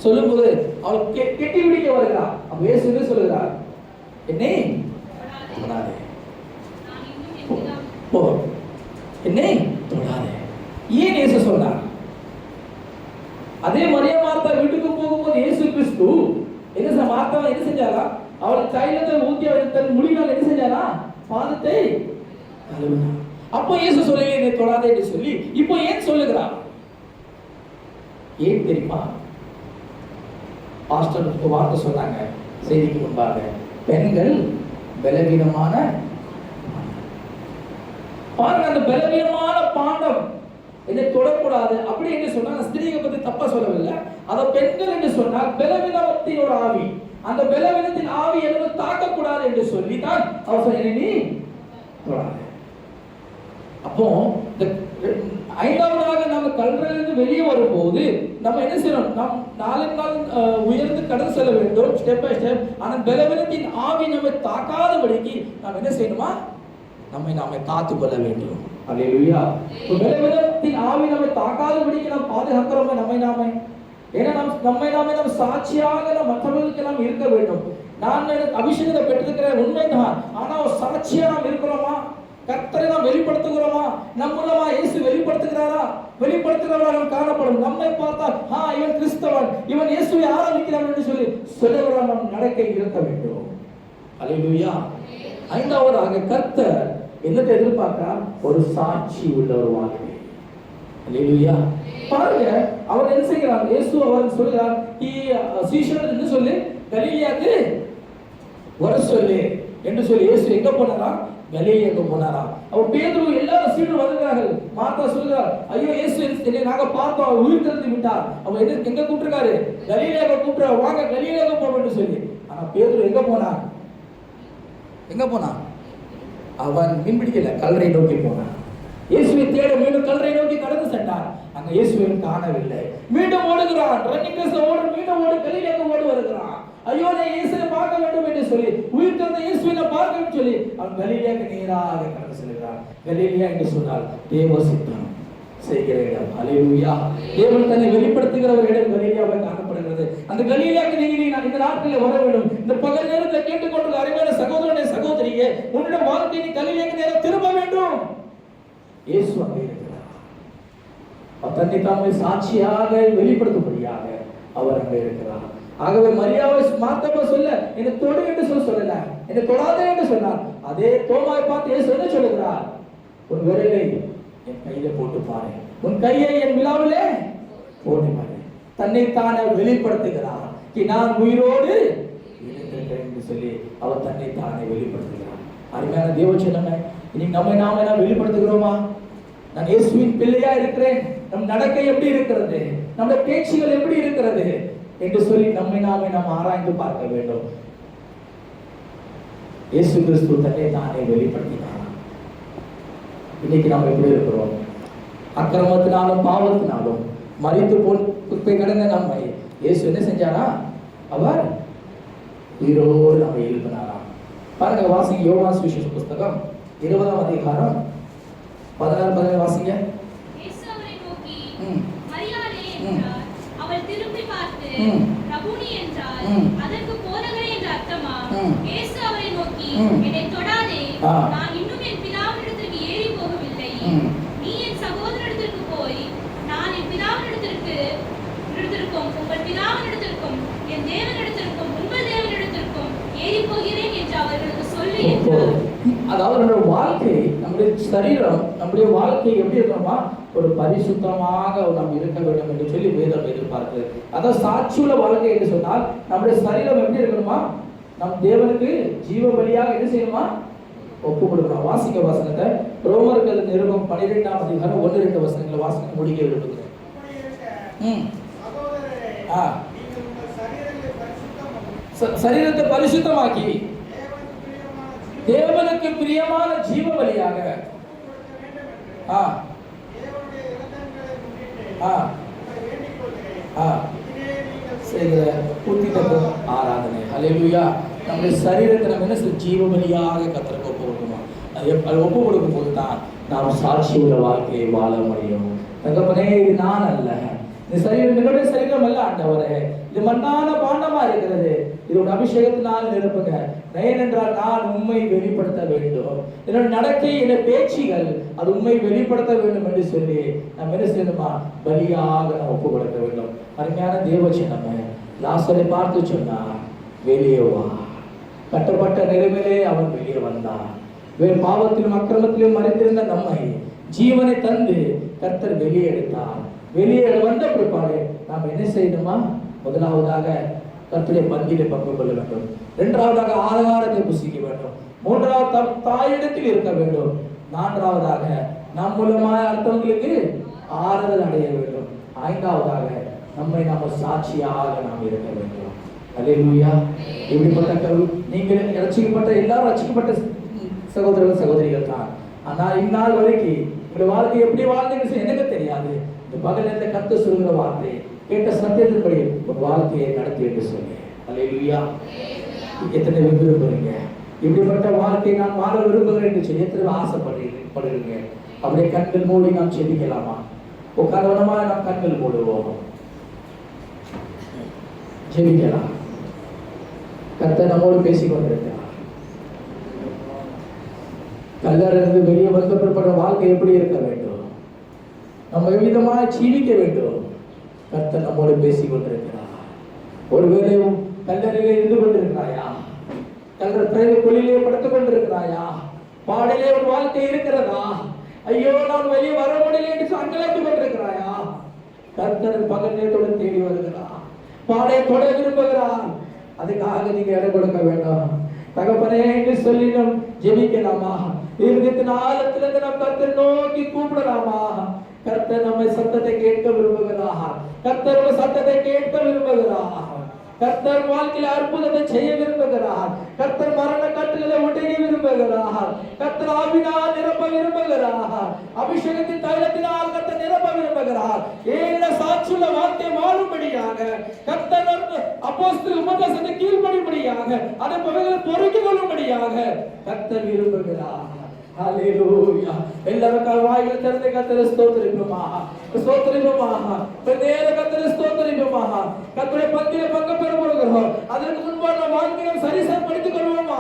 சொல்லும்போது அவர் கெட்டி பிடிக்க வருகிறார். அப்ப இயேசு என்ன சொல்லுகிறார்? என்னை தொடாதே, போ, என்னை தொடாதே. ஏன் இயேசு சொன்னார்? அதே மரியா மார்த்தா வீட்டுக்கு போகும்போது இயேசு கிறிஸ்து என்ன மார்த்தா என்ன செஞ்சாரா? அவள் தைலத்தை ஊற்றி அவள் தன் முடிவால் என்ன செஞ்சாரா? பாதத்தை கழுவினார். அப்போ இயேசு சொல்லி என்னை தொடாதே என்று சொல்லி இப்போ ஏன் சொல்லுகிறார்? ஏன் தெரியுமா? பாஸ்டர் வார்த்தை சொன்னாங்க செய்திக்கு முன்பாக, பெண்கள் பலவீனமான, பாருங்க அந்த பலவீனமான பாண்டம் என்னை தொடக்கூடாது அப்படி என்று சொன்னாங்க. ஸ்திரீயை பத்தி தப்பா சொல்லவில்லை. அத பெண்கள் என்று சொன்னால் பலவீனத்தின் ஒரு ஆவி, அந்த பலவீனத்தின் ஆவி எதுவும் தாக்கக்கூடாது என்று சொல்லி தான் அவர் சொன்ன நீ தொடாது. அப்போ ஐந்தாவதாக நம்ம கல்லறையிலிருந்து வெளியே வரும்போது நம்ம என்ன செய்யணும்? நாம் நாளுக்கு நாள் உயர்ந்து கடந்து செல்ல வேண்டும், ஸ்டெப் பை ஸ்டெப். ஆனால் பலவீனத்தின் ஆவி நம்மை தாக்காதபடிக்கு நாம் என்ன செய்யணுமா? நாம காத்துக் கொள்ள வேண்டும். அல்லேலூயா. பலவீனத்தின் ஆவி நம்மை தாக்காதபடிக்கு நாம் பாதுகாக்கிறோமே நம்மை நாமே. ஏன்னா நம்ம சாட்சியாக நாம் மற்றவர்களுக்கு நாம் இருக்க வேண்டும். நான் அபிஷேகத்தை பெற்றிருக்கிறேன் உண்மைதான், ஆனா ஒரு சாட்சியா நாம் இருக்கிறோமா? கர்த்தரை நாம் வெளிப்படுத்துகிறோமா? நம் மூலமா இயேசு வெளிப்படுத்துகிறாரா? வெளிப்படுத்துகிறவராக நாம் காணப்படும். நம்மை பார்த்தா இவன் கிறிஸ்தவன், இவன் இயேசுவை ஆராதிக்கிறான் என்று சொல்லி சொல்லுகிற நம் நடக்கை இருக்க வேண்டும். அல்லேலூயா. ஐந்தாவதாக கர்த்தர் என்னத்தை எதிர்பார்க்கிறார்? ஒரு சாட்சி உள்ள ஒரு வாழ்க்கை. அல்லேலூயா. பாருங்க, அவர் என்ன செய்கிறார்? இயேசு அவர் சொல்கிறார், சீஷர்கள் என்ன சொல்லி கலிலேயாக்கு வர சொல்லு என்று சொல்லி இயேசு எங்க போனாரா? கலிலேயாக்கு போனாரா? அவர் பேதுரு எல்லாரும் சீடர்கள் வருகிறார்கள். மார்த்தா சொல்கிறார், ஐயோ இயேசு என்னை நாங்க பார்த்தோம், அவர் உயிர் தெழுந்து விட்டார். அவர் எங்க கூப்பிட்டுருக்காரு? கலிலேயாக்கு கூப்பிட்டு வாங்க கலிலேயாக்கு போவோம் என்று சொல்லி. ஆனா பேதுரு எங்க போனார்? எங்க போனான்? அவன் மீன் பிடிக்கல, கல்லறை நோக்கி போனான். இயேசுவை தேட மீண்டும் கல்லறை நோக்கி கடந்து சென்றார். அங்க இயேசுவை காணவில்லை. மீண்டும் ஓடுகிறான், ரன்னிங் ரேஸ் ஓடு, மீண்டும் ஓடு, கலிலேயாக்கு ஓடி வருகிறான். ஐயோ நான் இயேசுவை பார்க்க வேண்டும் என்று சொல்லி, உயிர் தெழுந்த இயேசுவை பார்க்க வேண்டும் சொல்லி அவன் கலிலேயாக்கு நேராக கடந்து செல்கிறான். கலிலேயா என்று சொன்னால் தேவ சித்தம் செய்கிற இடம். அல்லேலூயா. தேவன் தன்னை வெளிப்படுத்துகிற ஒரு இடம் கலிலேயாவாக காணப்படுகிறது. அந்த கலிலேயாக்கு நீங்க இந்த நாட்களில் வர வேண்டும். இந்த பகல் நேரத்தில் கேட்டுக்கொண்டு அருமையான சகோதரனே சகோதரியே, உன்னுடைய வாழ்க்கை நீ கலிலேயாக்கு நேரம் திரும்ப வேண்டும். இயேசு அங்கே இருக்கிறார். தன்னை தாமே சாட்சியாக வெளிப்படுத்தும்படியாக அவர் அங்கே இருக்கிறார். ஆகவே மரியாதை மாத்தப்ப சொல்ல என்னை தொடு என்று சொல்லல, என்னை தொடாதே என்று சொன்னார். அதே தோமாவை பார்த்து இயேசு என்ன சொல்லுகிறார்? உன் விரலை என் கையில போட்டு பாரு, உன் கையை என் விழாவிலே போட்டு பாரு. தன்னை தானே வெளிப்படுத்துகிறார். நான் உயிரோடு இருக்கிறேன் என்று சொல்லி அவர் தன்னை தானே வெளிப்படுத்துகிறார். அருமையான தேவச்சனமே, இன்னைக்கு நாம வெளிப்படுத்துகிறோமா? நான் இயேசுவின் பிள்ளையா இருக்கிறேன், நம் நடக்கை எப்படி இருக்கிறது, நம்முடைய பேச்சுகள் எப்படி இருக்கிறது என்று சொல்லி நாம் ஆராய்ந்து பார்க்க வேண்டும். இயேசு கிறிஸ்து தன்னை தானே வெளிப்படுத்தினார். இன்னைக்கு நாம் எப்படி இருக்கிறோம்? அக்கிரமத்தினாலும் பாவத்தினாலும் மரித்து போய் கிடந்த நம்மை இயேசு என்ன செஞ்சாரா? அவர் உயிரோடு நம்மை எழுப்பினாராம். பாருங்க, வாசிங்க யோவான் சுவிசேஷ புஸ்தகம் 20ஆம் அதிகாரம் 16-17 வாசிங்க. இயேசு அவரை நோக்கி மரியாளே என்றார். அவள் திரும்பி பார்த்து ரபூனி என்றாள். அதற்கு போதகரே என்று அர்த்தமா? இயேசு அவரை நோக்கி என்னை தொடாதே, நான் இன்னும் என் பிதாவினிடத்திற்கு ஏறி போகவில்லை. நீ என் சகோதரனிடத்திற்கு போய் நான் என் பிதாவினிடத்திற்கும் உங்கள் பிதாவினிடத்திற்கும் என் தேவனிடத்திற்கும் உங்கள் தேவனிடத்திற்கும் ஏறி போகிறேன் என்று அவர்களுக்கு சொல்லி என்றார். அதாவது நம்முடைய வாழ்க்கை, நம்முடைய சரீரம், நம்முடைய வாழ்க்கை எப்படி இருக்கணுமா? ஒரு பரிசுத்தமாக நாம் இருக்க வேண்டும் என்று சொல்லி வேதம் எதிர்பார்க்கிறது. அதாவது சாட்சியுள்ள வாழ்க்கை என்று சொன்னால் நம்முடைய சரீரம் எப்படி இருக்கணுமா? நம் தேவனுக்கு ஜீவ பலியாக என்ன செய்யணுமா? ஒப்பு கொடுக்கணும். வாசிக்க வசனத்தை ரோமர்கள் நிருபம் 12ஆம் அதிகாரம் 1-2 வசனங்களை வாசிக்க முடிக்க விரும்புகிறேன். சரீரத்தை பரிசுத்தமாக்கி தேவனுக்கு பிரியமான ஜீவ பலியாக செய்கிற ஆராதனை. ஹல்லேலூயா. நம்முடைய சரீரத்தை நம்ம என்ன ஜீவ பலியாக கர்த்தருக்கு ஒப்பு கொடுக்கணும். அது ஒப்பு கொடுக்கும் போது தான் நாம் சாட்சி உள்ள வாழ்க்கையை வாழ முடியும். தகப்பனே, இது நான் அல்ல, இந்த சரீரம் என்னுடைய சரீரம் அல்ல ஆண்டவரே, இது மண்ணான பாண்டமா இருக்கிறது, இதோட அபிஷேகத்தினால் நிரப்புங்க. ஏனென்றால் நான் உண்மை வெளிப்படுத்த வேண்டும், என்னோட நடக்கை, என்னோட பேச்சுகள் அது உண்மை வெளிப்படுத்த வேண்டும் என்று சொல்லி நம்ம என்ன செய்யணுமா? பலியாக நம்ம ஒப்பு கொடுக்க வேண்டும். அருமையான தேவஜனமே, லாசரை பார்த்து சொன்னா வெளியே வா. கட்டப்பட்ட நிலைமையிலே அவன் வெளியே வந்தான். வேறு பாவத்திலும் அக்கிரமத்திலும் மறைந்திருந்த நம்மை ஜீவனை தந்து கர்த்தர் வெளியே எடுத்தார். வெளியே வந்த பிற்பாடு நாம் என்ன செய்யணுமா? முதலாவதாக கர்த்தருடைய பந்தியிலே பங்கு கொள்ள வேண்டும். இரண்டாவதாக ஆகாரத்தை புசிக்க வேண்டும். மூன்றாவது தாயிடத்தில் இருக்க வேண்டும். நான்காவதாக நம் மூலமாக அடுத்தவங்களுக்கு ஆறுதல் அடைய வேண்டும். ஐந்தாவதாக நம்மை நாம சாட்சியாக நாம் இருக்க வேண்டும். அல்லேலூயா. இப்படிப்பட்ட நீங்கள் ரட்சிக்கப்பட்ட எல்லாரும் ரட்சிக்கப்பட்ட சகோதரர்கள் சகோதரிகள் தான். ஆனால் இந்நாள் வரைக்கும் உங்களுடைய வாழ்க்கை எப்படி வாழ்ந்தீங்க எனக்கு தெரியாது. இந்த பகலில் கர்த்தர் சொல்கிற வார்த்தை கேட்ட சத்தியத்தின்படி ஒரு வாழ்க்கையை நடத்தி என்று சொல்லி அல்லேலூயா. எத்தனை விரும்புறீங்க? இப்படிப்பட்ட வாழ்க்கையை நான் வாழ விரும்புகிறேன் என்று சொல்லி எத்தனை ஆசைப்படுறீங்க? அப்படியே கண்கள் மூடி நாம் செபிக்கலாமா? உட்காரவனமா நாம் கண்கள் மூடுவோம், ஜெபிக்கலாம். கர்த்தர் நம்மோடு பேசிக் கொண்டிருக்கிறார். கல்லறையிலிருந்து வெளியே வந்த பிற்பட்ட வாழ்க்கை எப்படி இருக்க வேண்டும், நம்ம எவ்விதமாக ஜீவிக்க வேண்டும், கர்த்தர் நம்மோடு பேசிக் கொண்டிருக்கிறார். ஒருவேளை கல்லறையிலே இருந்து கொண்டிருக்கிறாயா? பிரேத குழியிலே படுத்துக் கொண்டிருக்கிறாயா? பாடலே ஒரு வாழ்க்கை இருக்கிறதா? ஐயோ, நான் வெளியே வர முடியல என்று அங்கலாய்த்து கொண்டிருக்கிறாயா? கர்த்தர் பகல் நேரத்துடன் தேடி வருகிறார். பாடை தொட விரும்புகிறார். அதுக்காக நீங்க இடம் கொடுக்க வேண்டாம். தகப்பனே என்று சொல்லி நாம் ஜெபிக்கலாமா? இருதயத்தின் ஆழத்திலிருந்து நாம் கர்த்தரை நோக்கி கூப்பிடலாமா? கர்த்தர் நம்மை சத்தத்தை கேட்க விரும்புகிறார். கர்த்தர் சத்தத்தை கேட்க விரும்புகிறார். கர்த்தர் வாழ்க்கையில் அற்புதத்தை செய்ய விரும்புகிறார். கர்த்தர் மரண கட்டுகளை உடைக்க விரும்புகிறார். கர்த்தர் ஆவினால் நிரப்ப விரும்புகிறார். அபிஷேகத்தின் தைலத்தினால் கர்த்தர் நிரப்ப விரும்புகிறார். ஏழ சாட்சியுள்ள வார்த்தை வாழும்படியாக கர்த்தர் அப்போஸ்தலர் உபதேசத்தை கீழ்ப்படியும்படியாக அதை பகைகளை பொறுக்கிக் கொள்ளும்படியாக கர்த்தர் விரும்புகிறார். ஹல்லேலூயா. எல்லாரும் வாய்களை திறந்து கர்த்தரை ஸ்தோத்திரிப்போமா, ஸ்தோத்திரிப்போமா, நேர கர்த்தரை ஸ்தோத்திரிப்போமா. கர்த்தருடைய பந்தியிலே பங்கு பெற போகிறோம். அதற்கு முன்பாக வாழ்க்கையை சரிசமப்படுத்திக் கொள்வோமா?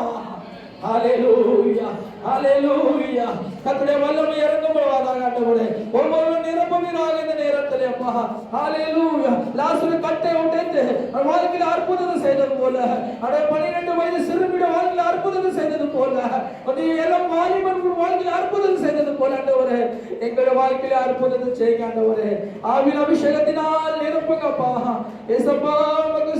ஹல்லேலூயா, ஹல்லேலூயா. கர்த்தருடைய வல்லமை இறங்கும் போவதாக ஆண்டவரே. ஒவ்வொரு நிரப்பவீராக இந்த நேரம் அப்பா. ஹalleluya. லாசரு கட்டை உடைத்து அவன் வாழ்க்கையில் அற்புதம் செய்தது போல, அடே 12 வயது சிறுமியோட வாழ்க்கையில் அற்புதம் செய்தது போல, ஒரு இளம் வாலிபன் வாழ்க்கையில் அற்புதம் செய்தது போல ஆண்டவரே, எங்களுடைய வாழ்க்கையில் அற்புதம் செய்யுங்க ஆண்டவரே. ஆவியின் அபிஷேகத்தினால் நிரப்புங்கப்பா. இயேசுப்பா, உமக்கு